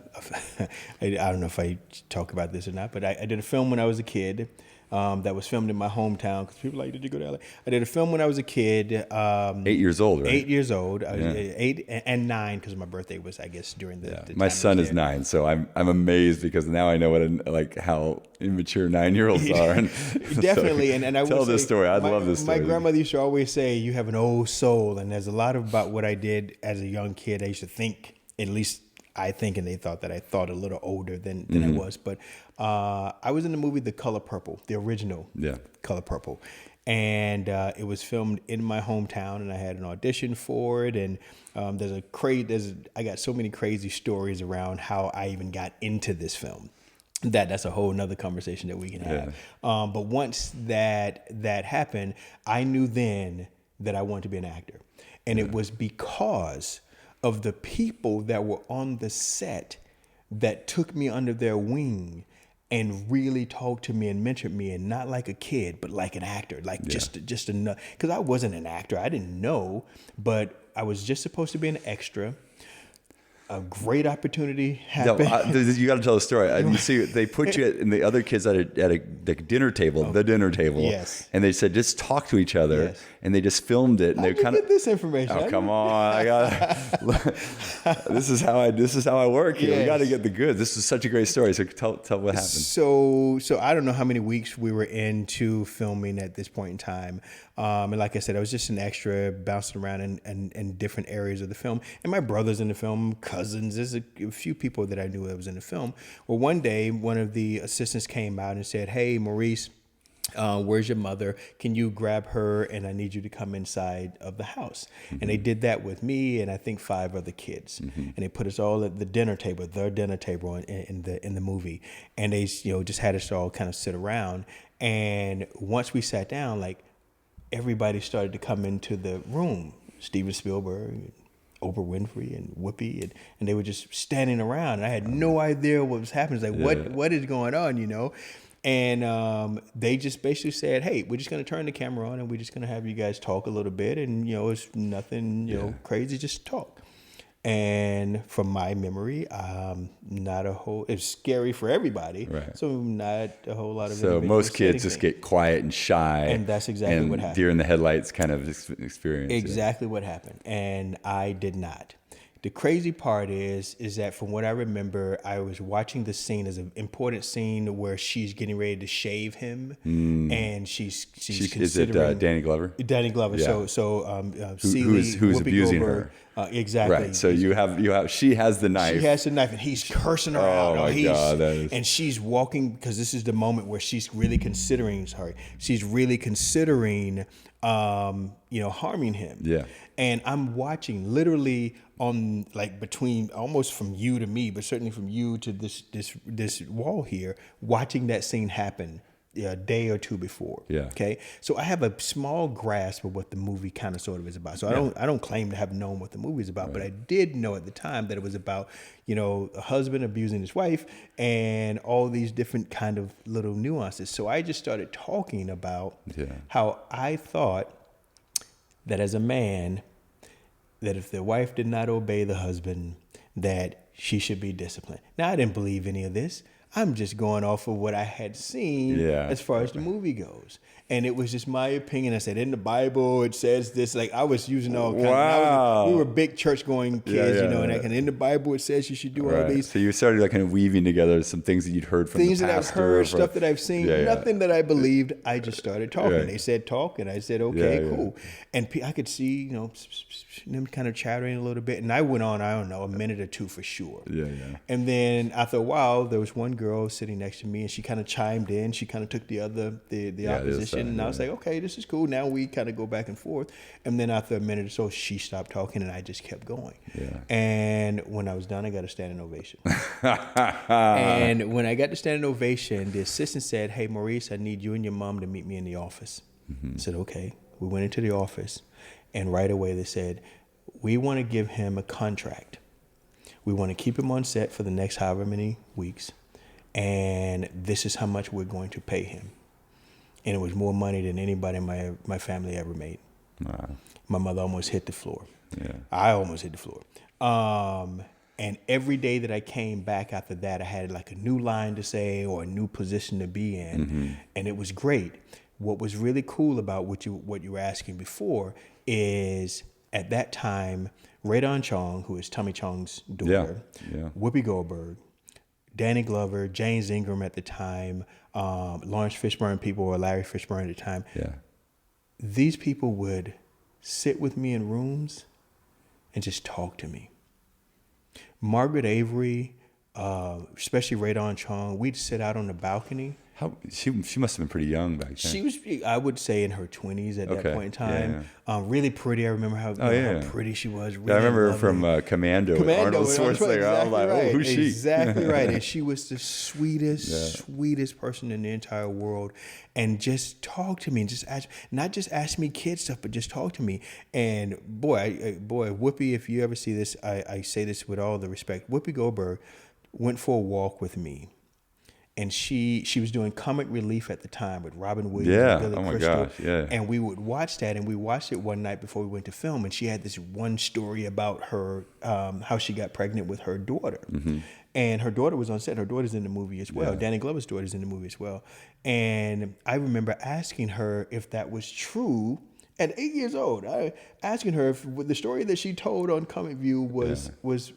don't know if I talk about this or not, but I did a film when I was a kid. That was filmed in my hometown, because people are like, did you go to LA? I did a film when I was a kid. 8 years old, right? 8 years old. I was 8 and 9, because my birthday was, I guess, during the time my son is 9, so I'm amazed, because now I know how immature 9-year-olds are. And definitely. So, and I tell this story. I love this story. My grandmother used to always say, you have an old soul. And there's a lot about what I did as a young kid. I used to think, at least I think, and they thought that I thought a little older than I was. But I was in the movie The Color Purple, the original Color Purple. And it was filmed in my hometown, and I had an audition for it. And I got so many crazy stories around how I even got into this film. That's a whole nother conversation that we can have. But once that happened, I knew then that I wanted to be an actor. And it was because of the people that were on the set that took me under their wing and really talked to me and mentored me, and not like a kid, but like an actor, like just enough. Because I wasn't an actor, I didn't know, but I was just supposed to be an extra. A great opportunity happened. No, you got to tell the story. You see, they put you and the other kids at a dinner table, the dinner table. Yes. And they said, just talk to each other. Yes. And they just filmed it. And they kind of get this information. Oh, come on! I got. This is how I work here. Yes. We got to get the goods. This is such a great story. So tell what happened. So I don't know how many weeks we were into filming at this point in time. And like I said, I was just an extra bouncing around in different areas of the film. And my brother's in the film, cousins. There's a few people that I knew that was in the film. Well, one day, one of the assistants came out and said, "Hey, Maurice, where's your mother? Can you grab her? And I need you to come inside of the house." And they did that with me and I think 5 other kids. And they put us all at the dinner table, their dinner table in the movie. And they just had us all kind of sit around. And once we sat down, like, everybody started to come into the room. Steven Spielberg, Oprah Winfrey, and Whoopi, and they were just standing around. And I had no idea what was happening. It's like, what is going on, And they just basically said, "Hey, we're just going to turn the camera on, and we're just going to have you guys talk a little bit. And, it's nothing, crazy, just talk." And from my memory, it's scary for everybody. Right. So not a whole lot of. So most kids just get quiet and shy. And that's exactly what happened. Deer in the headlights kind of experience. Exactly what happened. And I did not. The crazy part is that from what I remember, I was watching the scene as an important scene where she's getting ready to shave him, and she's considering. Is it Danny Glover? Danny Glover. Yeah. Who's abusing her? Exactly. Right. So you have. She has the knife. She has the knife, and he's cursing her out. Oh my God! And she's walking, because this is the moment where she's really considering. She's really considering, harming him. Yeah. And I'm watching literally on, like, between almost from you to me, but certainly from you to this wall here, watching that scene happen a day or two before. Yeah. Okay. So I have a small grasp of what the movie kind of sort of is about. So I don't claim to have known what the movie is about, but I did know at the time that it was about, a husband abusing his wife and all these different kind of little nuances. So I just started talking about how I thought that as a man, that if the wife did not obey the husband, that she should be disciplined. Now, I didn't believe any of this. I'm just going off of what I had seen as far as the movie goes. And it was just my opinion. I said, in the Bible, it says this. Like, I was using all kinds of, we were big church-going kids, and in the Bible, it says you should do all these. So you started like kind of weaving together some things that you'd heard from things the that I've heard, stuff that I've seen, nothing that I believed. I just started talking. They said talk, and I said, okay, cool. And I could see, them kind of chattering a little bit. And I went on, I don't know, a minute or two for sure. And then after a while, there was one girl sitting next to me, and she kind of chimed in. She kind of took the opposition, and I was like, okay, this is cool. Now we kind of go back and forth. And then after a minute or so, she stopped talking, and I just kept going. And when I was done, I got a standing ovation. And when I got the standing ovation, the assistant said, hey, Maurice, I need you and your mom to meet me in the office. I said, okay. We went into the office, and right away they said, we want to give him a contract. We want to keep him on set for the next however many weeks, and this is how much we're going to pay him. And it was more money than anybody in my family ever made. Wow. My mother almost hit the floor. I almost hit the floor. And every day that I came back after that, I had like a new line to say or a new position to be in, and it was great. What was really cool about what you were asking before is at that time, Radon Chong, who is Tommy Chong's daughter, Whoopi Goldberg, Danny Glover, James Ingram at the time, Lawrence Fishburne people, or Larry Fishburne at the time. These people would sit with me in rooms and just talk to me. Margaret Avery, especially Radon Chong, we'd sit out on the balcony. She must have been pretty young back then. She was, I would say, in her 20s at that point in time. Really pretty. I remember how pretty she was. Really I remember her from Commando Arnold Schwarzenegger. Exactly I was like, right. who's she? Exactly right. And she was the sweetest person in the entire world. And just talk to me and just not just ask me kid stuff, but just talk to me. And boy, Whoopi, if you ever see this, I say this with all the respect. Whoopi Goldberg went for a walk with me. And she was doing comic relief at the time with Robin Williams and Billy Crystal. And we would watch that, and we watched it one night before we went to film, and she had this one story about her, how she got pregnant with her daughter. And her daughter was on set. Her daughter's in the movie as well. Danny Glover's daughter's in the movie as well. And I remember asking her if that was true. At 8 years old, asking her if the story that she told on Comic View was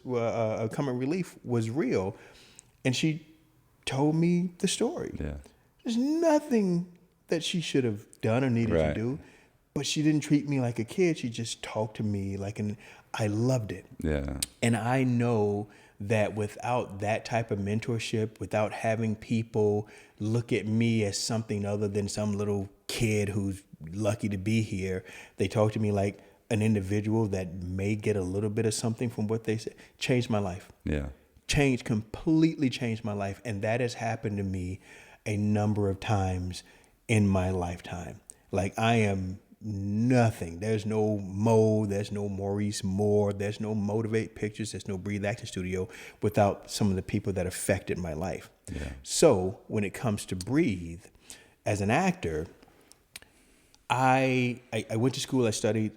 Comic Relief was real. And she told me the story. There's nothing that she should have done or needed to do, but she didn't treat me like a kid. She just talked to me I loved it. And I know that without that type of mentorship, without having people look at me as something other than some little kid who's lucky to be here, they talk to me like an individual that may get a little bit of something from what they say, changed my life. Completely changed my life. And that has happened to me a number of times in my lifetime. Like, I am nothing. There's no Mo, there's no Maurice Moore, there's no Motivate Pictures, there's no Breathe Acting Studio without some of the people that affected my life. So when it comes to Breathe, as an actor, I went to school. I studied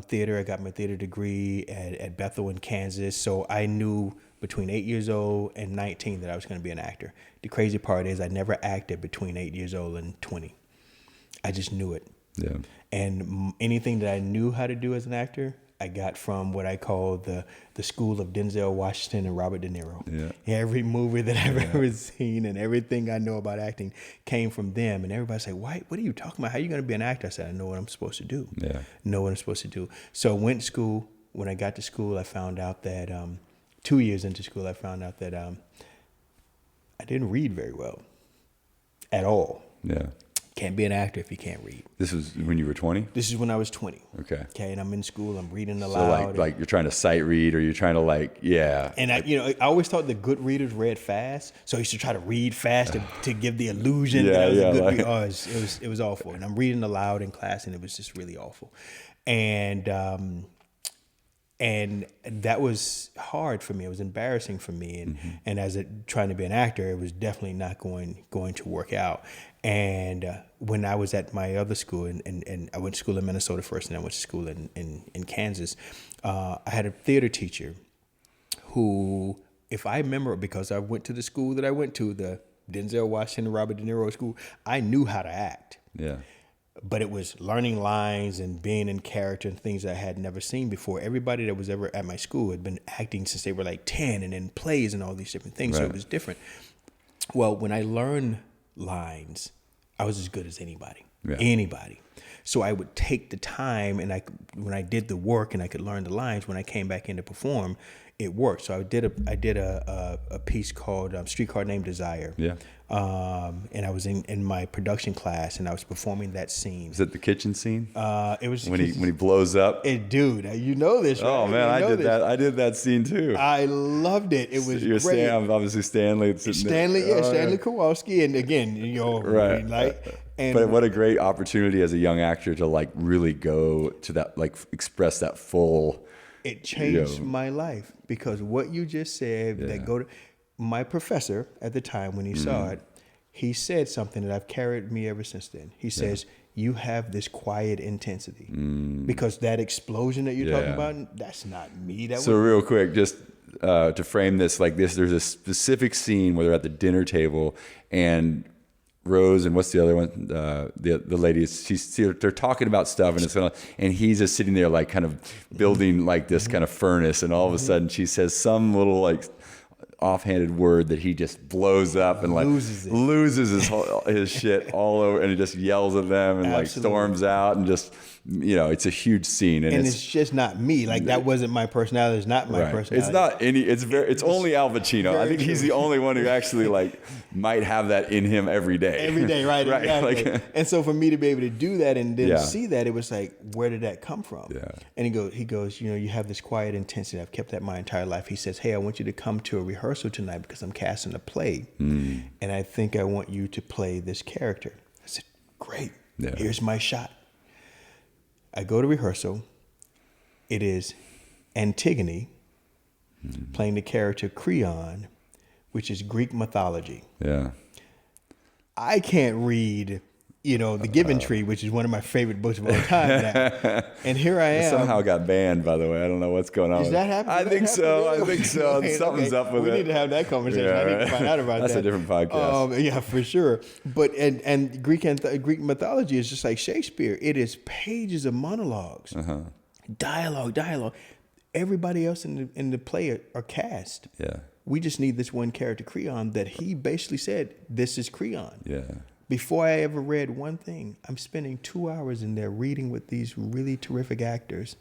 theater. I got my theater degree at Bethel in Kansas. So I knew between 8 years old and 19 that I was going to be an actor. The crazy part is I never acted between 8 years old and 20. I just knew it. And anything that I knew how to do as an actor, I got from what I call the school of Denzel Washington and Robert De Niro. Every movie that I've ever seen and everything I know about acting came from them. And everybody's like, "Why? What are you talking about? How are you going to be an actor?" I said, "I know what I'm supposed to do. Know what I'm supposed to do." So I went to school. When I got to school, I found out that 2 years into school, I found out that I didn't read very well at all. Can't be an actor if you can't read. This was when you were 20? This is when I was 20. Okay. Okay, and I'm in school. I'm reading So aloud. like you're trying to sight read, or you're trying to yeah. And I always thought the good readers read fast, so I used to try to read fast to give the illusion that I was a good reader. Oh, it was awful. And I'm reading aloud in class, and it was just really awful. And that was hard for me. It was embarrassing for me. And as trying to be an actor, it was definitely not going to work out. And when I was at my other school, and I went to school in Minnesota first, and I went to school in Kansas, I had a theater teacher who, if I remember, because I went to the school that I went to, the Denzel Washington, Robert De Niro school, I knew how to act. Yeah. But it was learning lines and being in character and things I had never seen before. Everybody that was ever at my school had been acting since they were like 10 and in plays and all these different things. Right. So it was different. Well, when I learned lines, I was as good as anybody. Yeah. Anybody. So I would take the time, and when I did the work and I could learn the lines, when I came back in to perform, it worked. So I did a piece called Streetcar Named Desire. Yeah. And I was in my production class, and I was performing that scene. Is it the kitchen scene? It was when he blows up. Dude, you know this, right? Oh man, I did that scene too. I loved it. It was You're great. obviously Stanley. Stanley Kowalski, and again, right. But what a great opportunity as a young actor to really go to that, express that full. It changed my life, because what you just said, my professor at the time when he saw it, he said something that I've carried me ever since then. He says, you have this quiet intensity, because that explosion that you're talking about, that's not me. Real quick, just to frame this like this, there's a specific scene where they're at the dinner table, and Rose and what's the other one? The lady, they're talking about stuff, and he's just sitting there kind of building this kind of furnace, and all of a sudden she says some little offhanded word that he just blows up and loses his shit all over, and he just yells at them and storms out, and just it's a huge scene, and it's just not me. That wasn't my personality. It's not my personality. It's not any. It's only Al Pacino. I think he's the only one who actually might have that in him every day. Every day, right? Exactly. And so for me to be able to do that and then see that, it was where did that come from? Yeah. And he goes, you have this quiet intensity. I've kept that my entire life. He says, hey, I want you to come to a rehearsal tonight because I'm casting a play, and I think I want you to play this character. I said, great. Yeah. Here's my shot. I go to rehearsal. It is Antigone playing the character Creon, which is Greek mythology. Yeah. I can't read, The Given Tree, which is one of my favorite books of all time now. And here I am. It somehow got banned, by the way. I don't know what's going on. Is that happening? I think so. Something's up with it. We need to have that conversation. I need to find out about That's that. That's a different podcast. Yeah, for sure. But and Greek mythology is just like Shakespeare. It is pages of monologues, dialogue. Everybody else in the play are cast. Yeah. We just need this one character, Creon, that he basically said, this is Creon. Yeah. Before I ever read one thing, I'm spending 2 hours in there reading with these really terrific actors,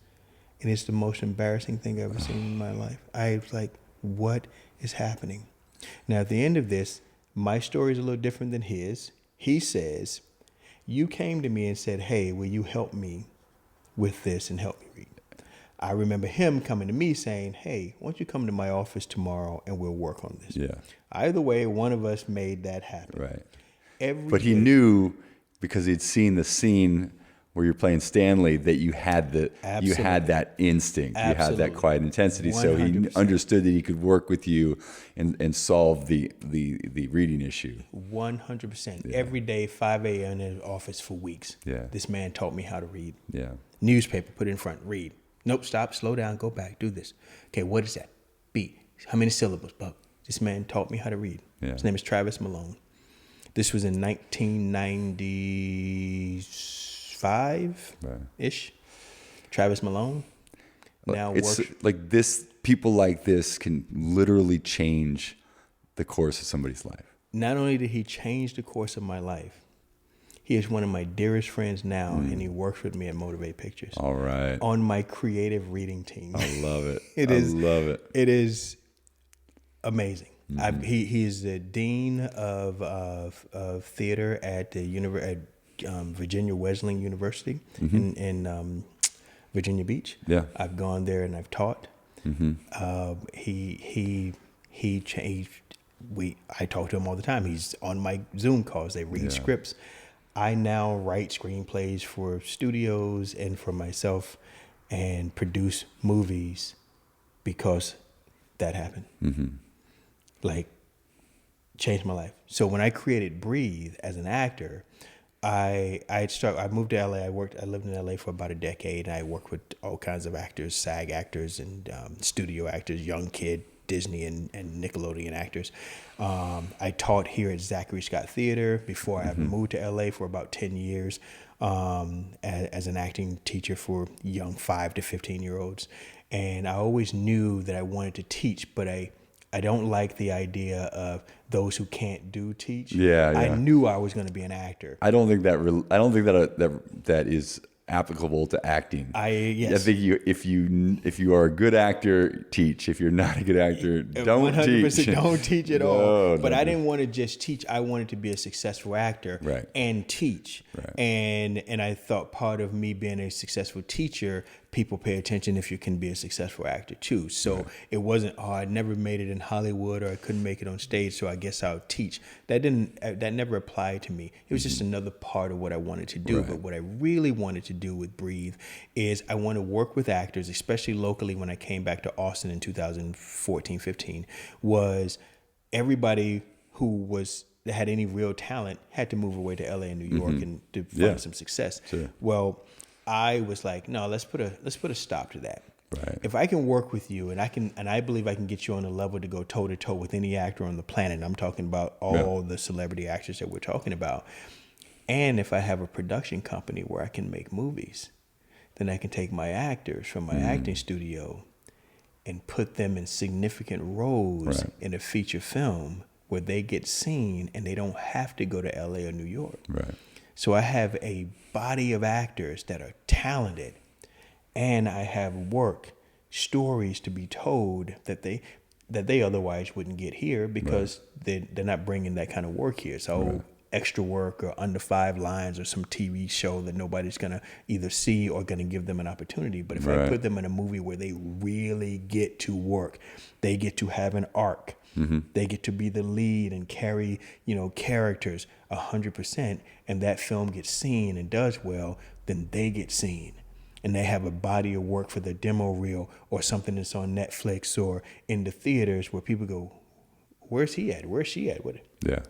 and it's the most embarrassing thing I've ever seen in my life. I was like, what is happening? Now, at the end of this, my story is a little different than his. He says, you came to me and said, hey, will you help me with this and help me read? I remember him coming to me saying, hey, why don't you come to my office tomorrow and we'll work on this? Yeah. Either way, one of us made that happen. Right. But he knew, because he'd seen the scene where you're playing Stanley, that you had that instinct. Absolutely. You had that quiet intensity. 100%. So he understood that he could work with you and solve the reading issue. 100%. Yeah. Every day, 5 a.m. in the office for weeks. Yeah. This man taught me how to read. Yeah. Newspaper, put it in front, read. Nope, stop, slow down, go back, do this. Okay, what is that? Beat. How many syllables? But this man taught me how to read. Yeah. His name is Travis Malone. This was in 1995-ish. Right. Travis Malone. Now it's like this. People like this can literally change the course of somebody's life. Not only did he change the course of my life, he is one of my dearest friends now, and he works with me at Motivate Pictures. All right. On my creative reading team. I love it. Love it. It is amazing. He is the dean of theater at the Virginia Wesleyan University in Virginia Beach. Yeah. I've gone there and I've taught. He changed. I talk to him all the time. He's on my Zoom calls. They read scripts. I now write screenplays for studios and for myself, and produce movies because that happened. Like, changed my life. So when I created Breathe as an actor, I moved to LA. I lived in LA for about a decade, and I worked with all kinds of actors, SAG actors and studio actors, young kid, Disney and Nickelodeon actors. I taught here at Zachary Scott Theater before I moved to LA for about 10 years as an acting teacher for young 5 to 15-year-olds. And I always knew that I wanted to teach, but I don't like the idea of those who can't do teach. Yeah. I knew I was going to be an actor. I don't think that is applicable to acting. Yes. I think if you are a good actor, teach. If you're not a good actor, don't 100% teach. Don't teach at all. But no. I didn't want to just teach. I wanted to be a successful actor and teach. Right. And I thought part of me being a successful teacher, people pay attention if you can be a successful actor too. So it wasn't, I never made it in Hollywood, or I couldn't make it on stage, so I guess I'll teach. That never applied to me. It was just another part of what I wanted to do. But what I really wanted to do with Breathe is I want to work with actors, especially locally. When I came back to Austin in 2014-15, was everybody who had any real talent had to move away to LA and New York and to find some success. Sure. Well, I was like, no, let's put a stop to that. Right. If I can work with you, and I believe I can get you on a level to go toe to toe with any actor on the planet. I'm talking about all the celebrity actors that we're talking about. And if I have a production company where I can make movies, then I can take my actors from my acting studio and put them in significant roles in a feature film where they get seen and they don't have to go to LA or New York. Right. So I have a body of actors that are talented, and I have stories to be told that they otherwise wouldn't get here because they're not bringing that kind of work here. So extra work or under 5 lines or some TV show that nobody's going to either see or going to give them an opportunity. But if I put them in a movie where they really get to work, they get to have an arc. They get to be the lead and carry, characters 100%, and that film gets seen and does well, then they get seen. And they have a body of work for the demo reel or something that's on Netflix or in the theaters where people go, where's he at? Where's she at with it? Yeah.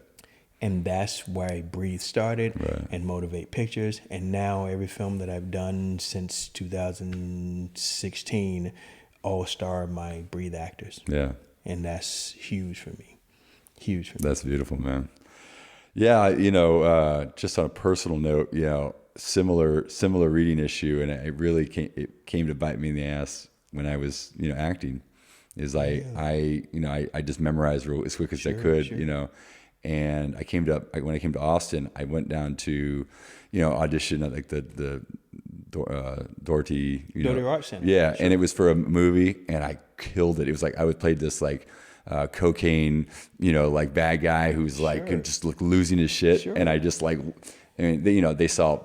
And that's why Breathe started and Motivate Pictures. And now every film that I've done since 2016 all star my Breathe actors. Yeah. And that's huge for me. Huge for me. That's beautiful, man. Yeah, just on a personal note, similar reading issue, and it really came to bite me in the ass when I was, acting. Is I just memorized real as quick as I could, and when I came to Austin, I went down to, audition at like the Doherty Art Center. Yeah, sure. And it was for a movie, and I killed it. It was like I played this like cocaine, like bad guy who's like just losing his shit, and I just like, they saw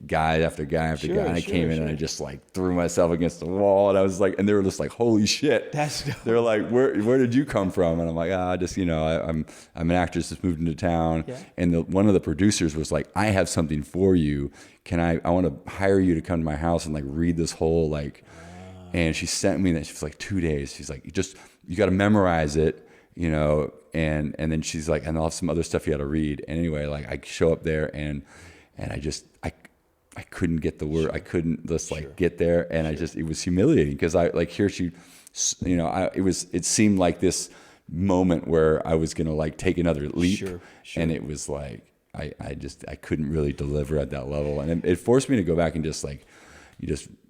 guy after guy after guy, and I came in and I just like threw myself against the wall, and I was like, and they were just like, holy shit. They're like, where did you come from? And I'm like, just I'm an actress just moved into town, and one of the producers was like, I have something for you. I want to hire you to come to my house and like read this whole like, and she sent me that. She was like 2 days. She's like, you got to memorize it, and then she's like, and I'll have some other stuff you got to read. And anyway, like I show up there and I couldn't get the word. I couldn't just like get there, and it was humiliating because it seemed like this moment where I was gonna like take another leap, and it was like I couldn't really deliver at that level, and it forced me to go back and just like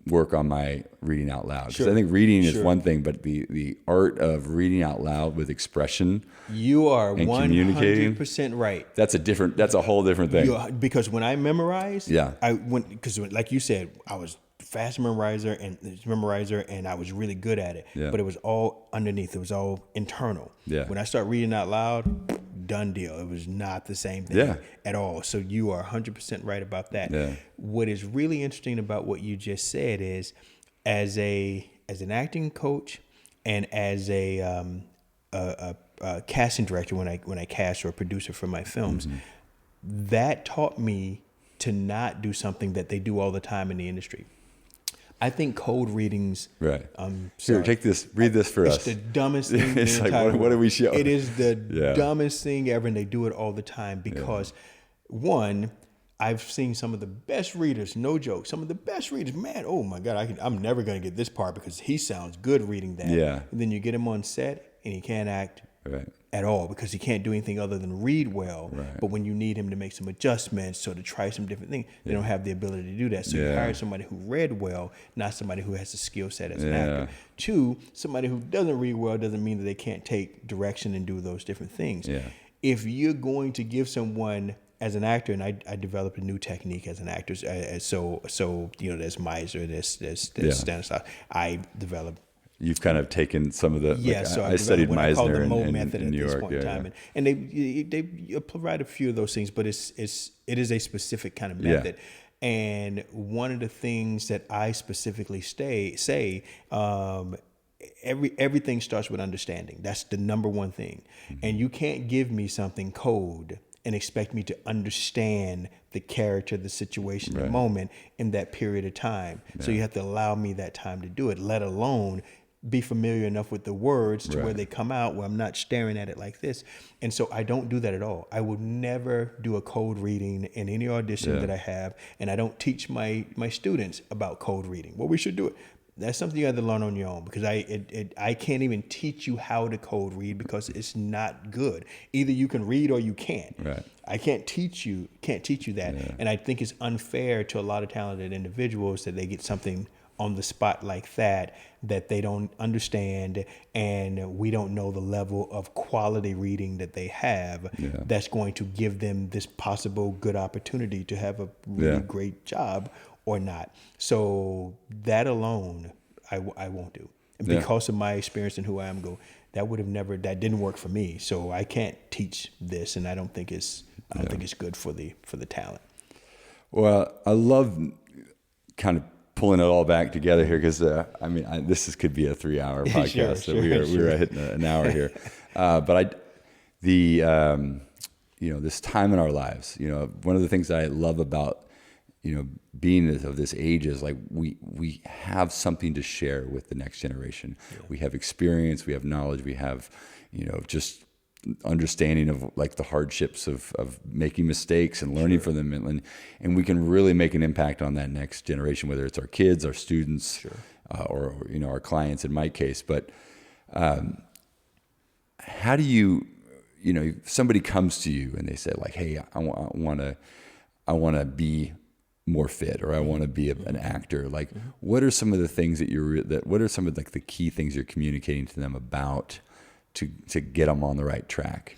work on my reading out loud, because I think reading is one thing, but the art of reading out loud with expression, you are 100% right. That's a whole different thing. Because when I memorized, because like you said, I was fast memorizer and I was really good at it, but it was all underneath. It was all internal. When I start reading out loud, done deal. It was not the same thing Yeah. at all. So you are 100% right about that. Yeah. What is really interesting about what you just said is, as an acting coach and as a casting director, when I cast or a producer for my films, that taught me to not do something that they do all the time in the industry. I think code readings. Right. Sorry. Here, take this. Read this for us. It's the dumbest thing in the It's like, entire what do we show? It is the Yeah. dumbest thing ever, and they do it all the time because, one, I've seen some of the best readers, no joke, some of the best readers, man, oh my God, I'm never going to get this part because he sounds good reading that. Yeah. And then you get him on set, and he can't act Right. at all because he can't do anything other than read well. Right. But when you need him to make some adjustments or to try some different things, they don't have the ability to do that. So you hire somebody who read well, not somebody who has the skill set as an actor. Two, somebody who doesn't read well doesn't mean that they can't take direction and do those different things. Yeah. If you're going to give someone, as an actor, and I developed a new technique as an actor, so you know, there's Miser, there's Stanislas. I developed. You've kind of taken some of the. So I studied Meisner in New New York. Point in time. And they provide a few of those things, but it is a specific kind of method. And one of the things that I specifically say, everything starts with understanding. That's the number one thing. And you can't give me something cold and expect me to understand the character, the situation, the moment in that period of time. So you have to allow me that time to do it, let alone be familiar enough with the words to where they come out, where I'm not staring at it like this. And so I don't do that at all. I would never do a code reading in any audition that I have. And I don't teach my students about code reading. Well, we should do it. That's something you have to learn on your own, because I can't even teach you how to code read because it's not good. Either you can read or you can't. Right. I can't teach you that. Yeah. And I think it's unfair to a lot of talented individuals that they get something on the spot like that they don't understand, and we don't know the level of quality reading that they have that's going to give them this possible good opportunity to have a really great job or not. So that alone, I won't do. And because of my experience and who I am, that didn't work for me. So I can't teach this, and I don't think it's good for the talent. Well, I love kind of pulling it all back together here, because this could be a 3-hour podcast. We were hitting an hour here, but this time in our lives, one of the things I love about being of this age is like we have something to share with the next generation. We have experience, we have knowledge, we have just understanding of like the hardships of making mistakes and learning from them, and we can really make an impact on that next generation, whether it's our kids, our students, or our clients in my case. But how do you if somebody comes to you and they say like, hey, I want to be more fit, or I want to be an actor, like what are some of the things what are some of like the key things you're communicating to them about to get them on the right track?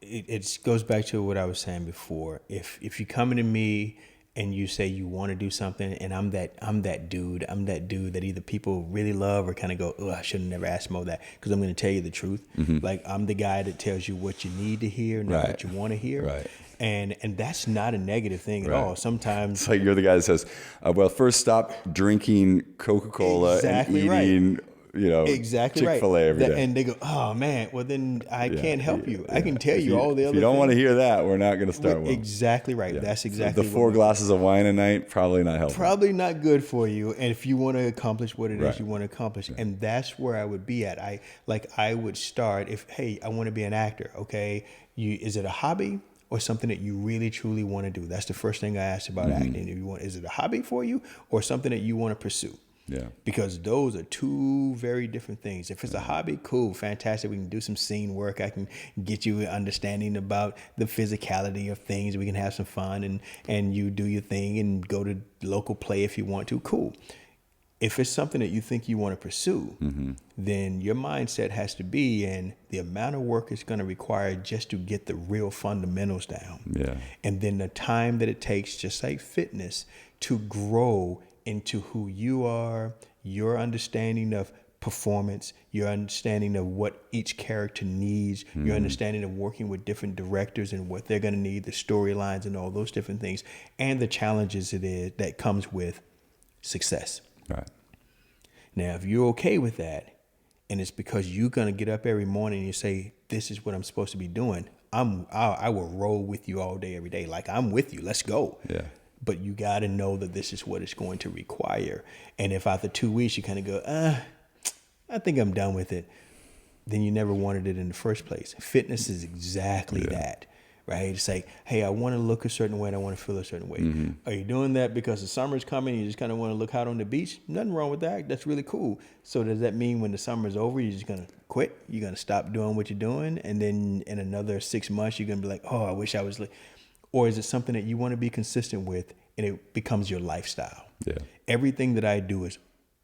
It goes back to what I was saying before. If you come to me and you say you want to do something, and I'm that dude that either people really love or kind of go, oh, I should have never asked Mo that, because I'm going to tell you the truth. Like, I'm the guy that tells you what you need to hear, not what you want to hear. Right. And that's not a negative thing at all. Sometimes it's like you're the guy that says, well, first stop drinking Coca-Cola and eating Chick-fil-A every day. And they go, oh man, well then I can't help you. I can tell you all the other things. If you don't want to hear that, we're not going to start well. Exactly right. Yeah. That's exactly so the 4 glasses of wine a night, probably not helpful. Probably not good for you. And if you want to accomplish what it is you want to accomplish, and that's where I would be at. I would start I want to be an actor. Okay, is it a hobby or something that you really truly want to do? That's the first thing I ask about acting. Is it a hobby for you or something that you want to pursue? Yeah. Because those are two very different things. If it's a hobby, cool, fantastic. We can do some scene work. I can get you an understanding about the physicality of things. We can have some fun, and you do your thing and go to local play if you want to. Cool. If it's something that you think you want to pursue, then your mindset has to be in the amount of work it's going to require just to get the real fundamentals down. Yeah. And then the time that it takes, just like fitness, to grow into who you are, your understanding of performance, your understanding of what each character needs, your understanding of working with different directors and what they're going to need, the storylines and all those different things, and the challenges that comes with success. Right. Now, if you're okay with that, and it's because you're going to get up every morning and you say, this is what I'm supposed to be doing, I will roll with you all day, every day. Like, I'm with you. Let's go. Yeah. But you got to know that this is what it's going to require. And if after 2 weeks you kind of go, I think I'm done with it, then you never wanted it in the first place. Fitness is exactly that, right? It's like, hey, I want to look a certain way and I want to feel a certain way. Are you doing that because the summer's coming and you just kind of want to look out on the beach? Nothing wrong with that. That's really cool. So does that mean when the summer's over, you're just going to quit? You're going to stop doing what you're doing? And then in another 6 months, you're going to be like, oh, I wish I was like, or is it something that you want to be consistent with and it becomes your lifestyle? Yeah. Everything that I do is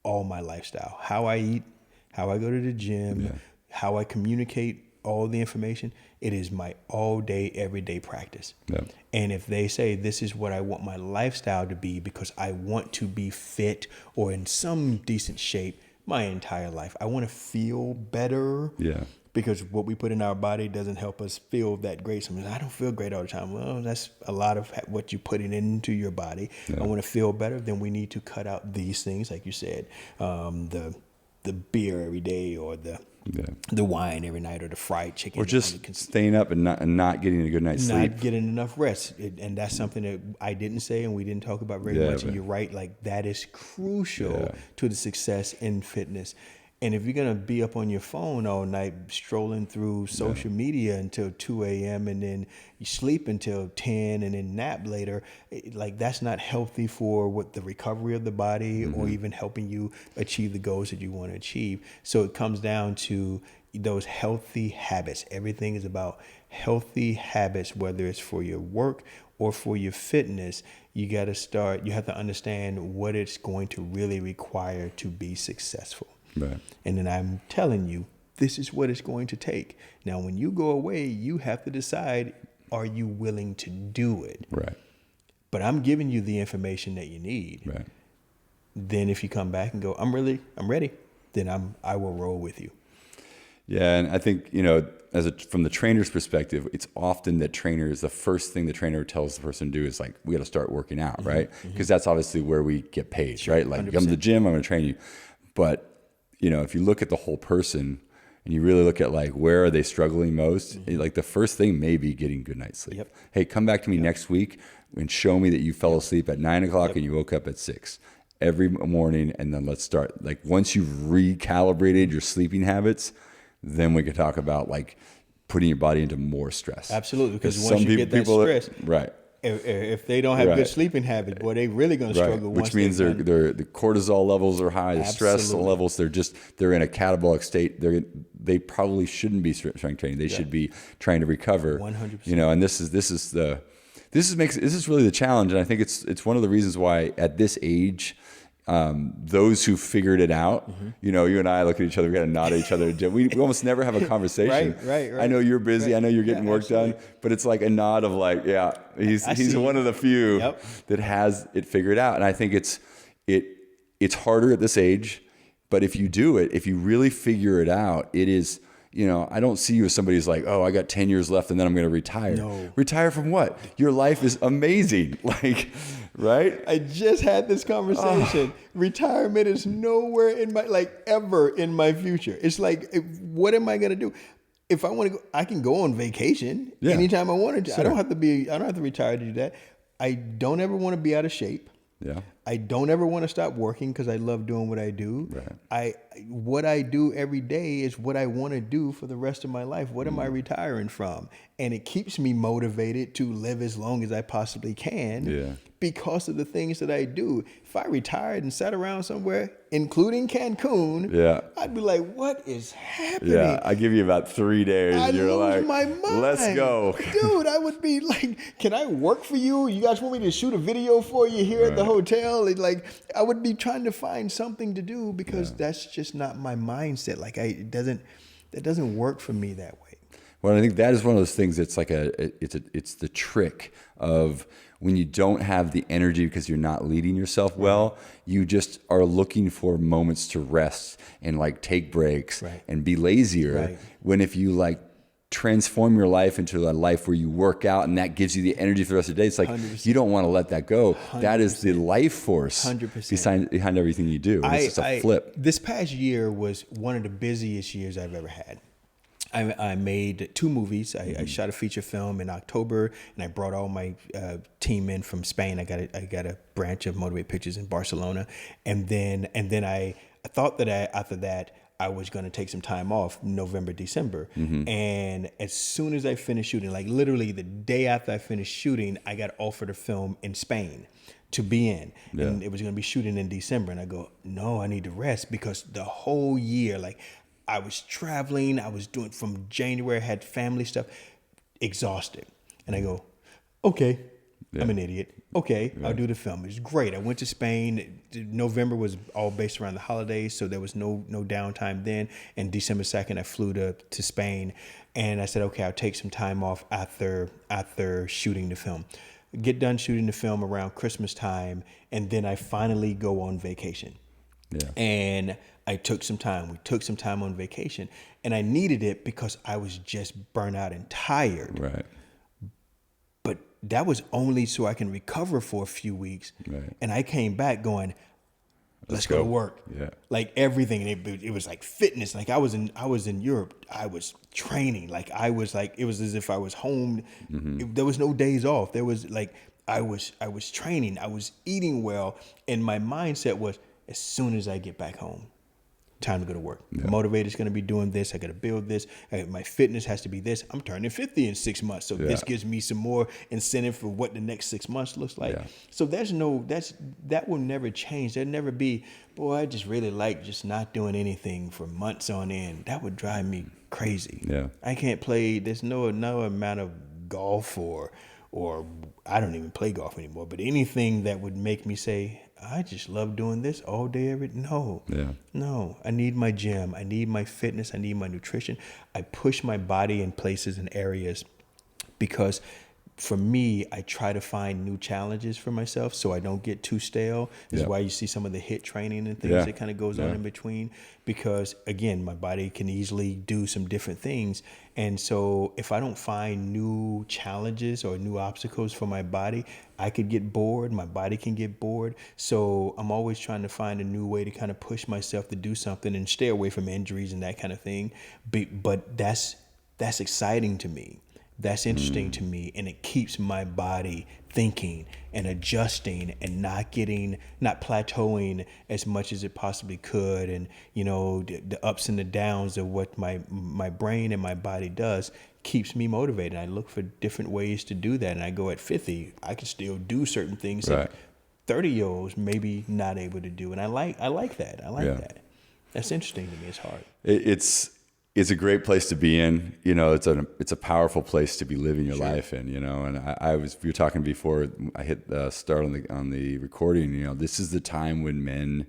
all my lifestyle. How I eat, how I go to the gym, how I communicate all the information, it is my all day, everyday practice. Yeah. And if they say this is what I want my lifestyle to be because I want to be fit or in some decent shape my entire life, I want to feel better. Yeah. Because what we put in our body doesn't help us feel that great. Sometimes I don't feel great all the time. Well, that's a lot of what you're putting into your body. I want to feel better. Then we need to cut out these things, like you said, the beer every day, or the wine every night, or the fried chicken, or just staying up and not getting a good night's sleep, not getting enough rest. And that's something that I didn't say and we didn't talk about very much. And you're right, like that is crucial to the success in fitness. And if you're going to be up on your phone all night, strolling through social media until 2 a.m. and then you sleep until 10 and then nap later, like that's not healthy for what the recovery of the body or even helping you achieve the goals that you want to achieve. So it comes down to those healthy habits. Everything is about healthy habits, whether it's for your work or for your fitness. You got to start, you have to understand what it's going to really require to be successful. Right. And then I'm telling you, this is what it's going to take. Now, when you go away, you have to decide, are you willing to do it? Right. But I'm giving you the information that you need. Right. Then if you come back and go, I'm ready, then I will roll with you. Yeah. And I think, from the trainer's perspective, it's often that trainers, the first thing the trainer tells the person to do is like, we got to start working out, right? Because that's obviously where we get paid, right? Like, 100%. Come to the gym, I'm going to train you. But if you look at the whole person and you really look at like, where are they struggling most? Like the first thing may be getting good night's sleep. Yep. Hey, come back to me next week and show me that you fell asleep at 9 o'clock and you woke up at 6 every morning. And then let's start. Like once you've recalibrated your sleeping habits, then we can talk about like putting your body into more stress. Absolutely. Because once you get that stress, right. If they don't have good sleeping habits, boy, they really going to struggle. Which means the cortisol levels are high, the stress levels, they're in a catabolic state. They probably shouldn't be strength training. They should be trying to recover. 100%. And this is really the challenge. And I think it's one of the reasons why at this age, those who figured it out, you and I look at each other, we got to nod at each other. We almost never have a conversation. Right. I know you're busy. Right. I know you're getting work done, but it's like a nod of like, he's one of the few that has it figured out. And I think it's harder at this age, but if you do it, if you really figure it out, it is, I don't see you as somebody who's like, oh, I got 10 years left and then I'm going to retire. No. Retire from what? Your life is amazing. Like, right? I just had this conversation. Retirement is nowhere ever in my future. It's like, what am I going to do? If I want to go, I can go on vacation anytime I wanted to. Sure. I don't have to retire to do that. I don't ever want to be out of shape. Yeah. I don't ever want to stop working because I love doing what I do. Right. What I do every day is what I want to do for the rest of my life. What am I retiring from? And it keeps me motivated to live as long as I possibly can because of the things that I do. If I retired and sat around somewhere, including Cancun, I'd be like, what is happening? Yeah, I give you about 3 days. I'd lose my mind. Let's go. Dude, I would be like, can I work for you? You guys want me to shoot a video for you here at the hotel? Like, I would be trying to find something to do because that's just not my mindset. Like, that doesn't work for me that way. Well, I think that is one of those things that's like it's the trick of when you don't have the energy because you're not leading yourself well, you just are looking for moments to rest and like take breaks and be lazier. When if you like transform your life into a life where you work out and that gives you the energy for the rest of the day, it's like 100%. You don't want to let that go. 100%. That is the life force 100%. Behind everything you do. It's just a flip. This past year was one of the busiest years I've ever had. I made 2 movies. I shot a feature film in October, and I brought all my team in from Spain. I got a branch of Motivate Pictures in Barcelona, and then I thought that after that I was going to take some time off, November, December, and as soon as I finished shooting, like literally the day after I finished shooting, I got offered a film in Spain to be in, and it was going to be shooting in December, and I go, no, I need to rest because the whole year, like. I was traveling. I was doing from January. I had family stuff, exhausted. And I go, okay, I'm an idiot. Okay, I'll do the film. It's great. I went to Spain. November was all based around the holidays, so there was no downtime then. And December 2nd, I flew to Spain. And I said, okay, I'll take some time off after shooting the film. Get done shooting the film around Christmas time, and then I finally go on vacation. And I took some time. We took some time on vacation, and I needed it because I was just burnt out and tired. Right. But that was only so I can recover for a few weeks. Right. And I came back going, let's go to work. Yeah. Like everything. And it was like fitness. Like I was in Europe. I was training. Like it was as if I was home. There was no days off. There was like, I was training. I was eating well. And my mindset was, as soon as I get back home, time to go to work. Motivator's going to be doing this. I got to build this. My fitness has to be this. I'm turning 50 in 6 months. So this gives me some more incentive for what the next 6 months looks like. So that will never change. There'll never be, boy, I just really like just not doing anything for months on end. That would drive me crazy. I can't play. There's no amount of golf or I don't even play golf anymore, but anything that would make me say, I just love doing this all day, no. I need my gym. I need my fitness. I need my nutrition. I push my body in places and areas because for me, I try to find new challenges for myself so I don't get too stale. This is why you see some of the HIIT training and things that kind of goes on in between because, again, my body can easily do some different things. And so if I don't find new challenges or new obstacles for my body, I could get bored. My body can get bored. So I'm always trying to find a new way to kind of push myself to do something and stay away from injuries and that kind of thing. But that's exciting to me. That's interesting to me, and it keeps my body thinking and adjusting and not plateauing as much as it possibly could. And the ups and the downs of what my brain and my body does keeps me motivated. I look for different ways to do that, and I go at 50, I can still do certain things that 30-year-olds maybe not able to do, and I like that. I like that. That's interesting to me. It's hard. It's a great place to be in. It's a powerful place to be living your life in. And we were talking before I hit start on the recording. This is the time when men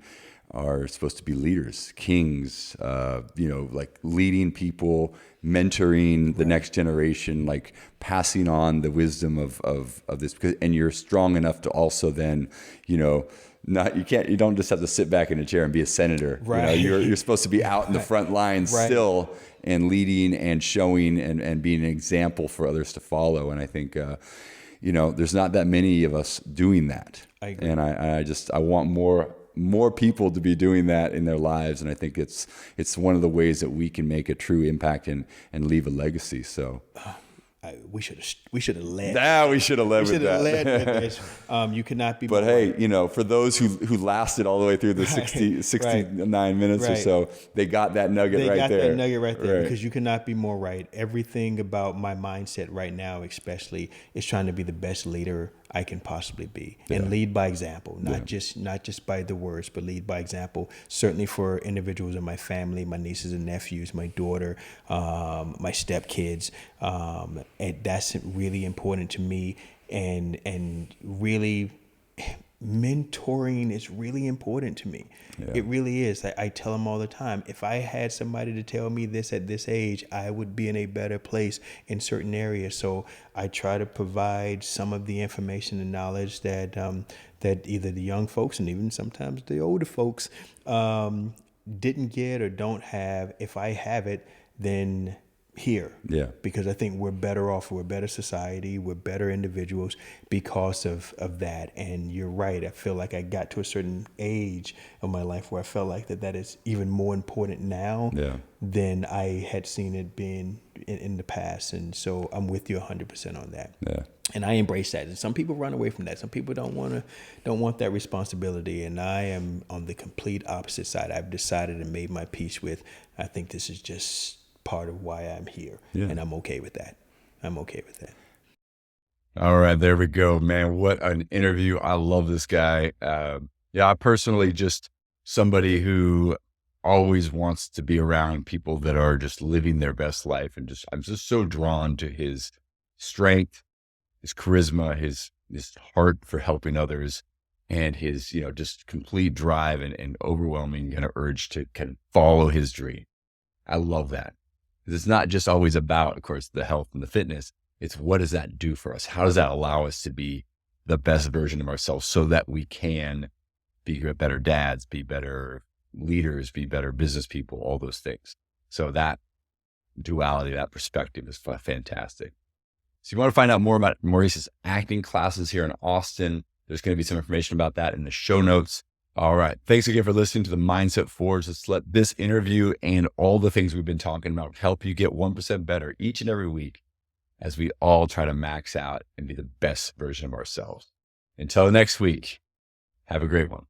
are supposed to be leaders, kings. Like leading people, mentoring the next generation, like passing on the wisdom of this. And you're strong enough to also then, you don't just have to sit back in a chair and be a senator. Right. You're supposed to be out in the front lines still and leading and showing and being an example for others to follow. And I think, there's not that many of us doing that. I agree. And I want more people to be doing that in their lives. And I think it's one of the ways that we can make a true impact and leave a legacy. So. We should have led. We should have led with that. Led with this. You could not be. But hey, for those who lasted all the way through the 69 minutes or so, they got that nugget right there. They got that nugget right there because you cannot be more right. Everything about my mindset right now, especially, is trying to be the best leader I can possibly be and lead by example, not just by the words, but lead by example. Certainly for individuals in my family, my nieces and nephews, my daughter, my stepkids. And that's really important to me, and really mentoring is really important to me. Yeah. It really is. I tell them all the time, if I had somebody to tell me this at this age, I would be in a better place in certain areas. So I try to provide some of the information and knowledge that that either the young folks and even sometimes the older folks didn't get or don't have. If I have it, then here. Yeah. Because I think we're better off, we're a better society, we're better individuals because of that. And you're right. I feel like I got to a certain age of my life where I felt like that is even more important now than I had seen it being in the past. And so I'm with you 100% on that. Yeah. And I embrace that. And some people run away from that. Some people don't want that responsibility. And I am on the complete opposite side. I've decided and made my peace with, I think this is just part of why I'm here. Yeah. And I'm okay with that. I'm okay with that. All right, there we go, man. What an interview. I love this guy. I personally just somebody who always wants to be around people that are just living their best life. And I'm just so drawn to his strength, his charisma, his heart for helping others, and his, just complete drive and overwhelming kind of urge to kind of follow his dream. I love that. It's not just always about, of course, the health and the fitness. It's what does that do for us? How does that allow us to be the best version of ourselves so that we can be better dads, be better leaders, be better business people, all those things. So that duality, that perspective is fantastic. So you want to find out more about Maurice's acting classes here in Austin. There's going to be some information about that in the show notes. All right. Thanks again for listening to the Mindset Forge. Let's let this interview and all the things we've been talking about help you get 1% better each and every week as we all try to max out and be the best version of ourselves. Until next week, have a great one.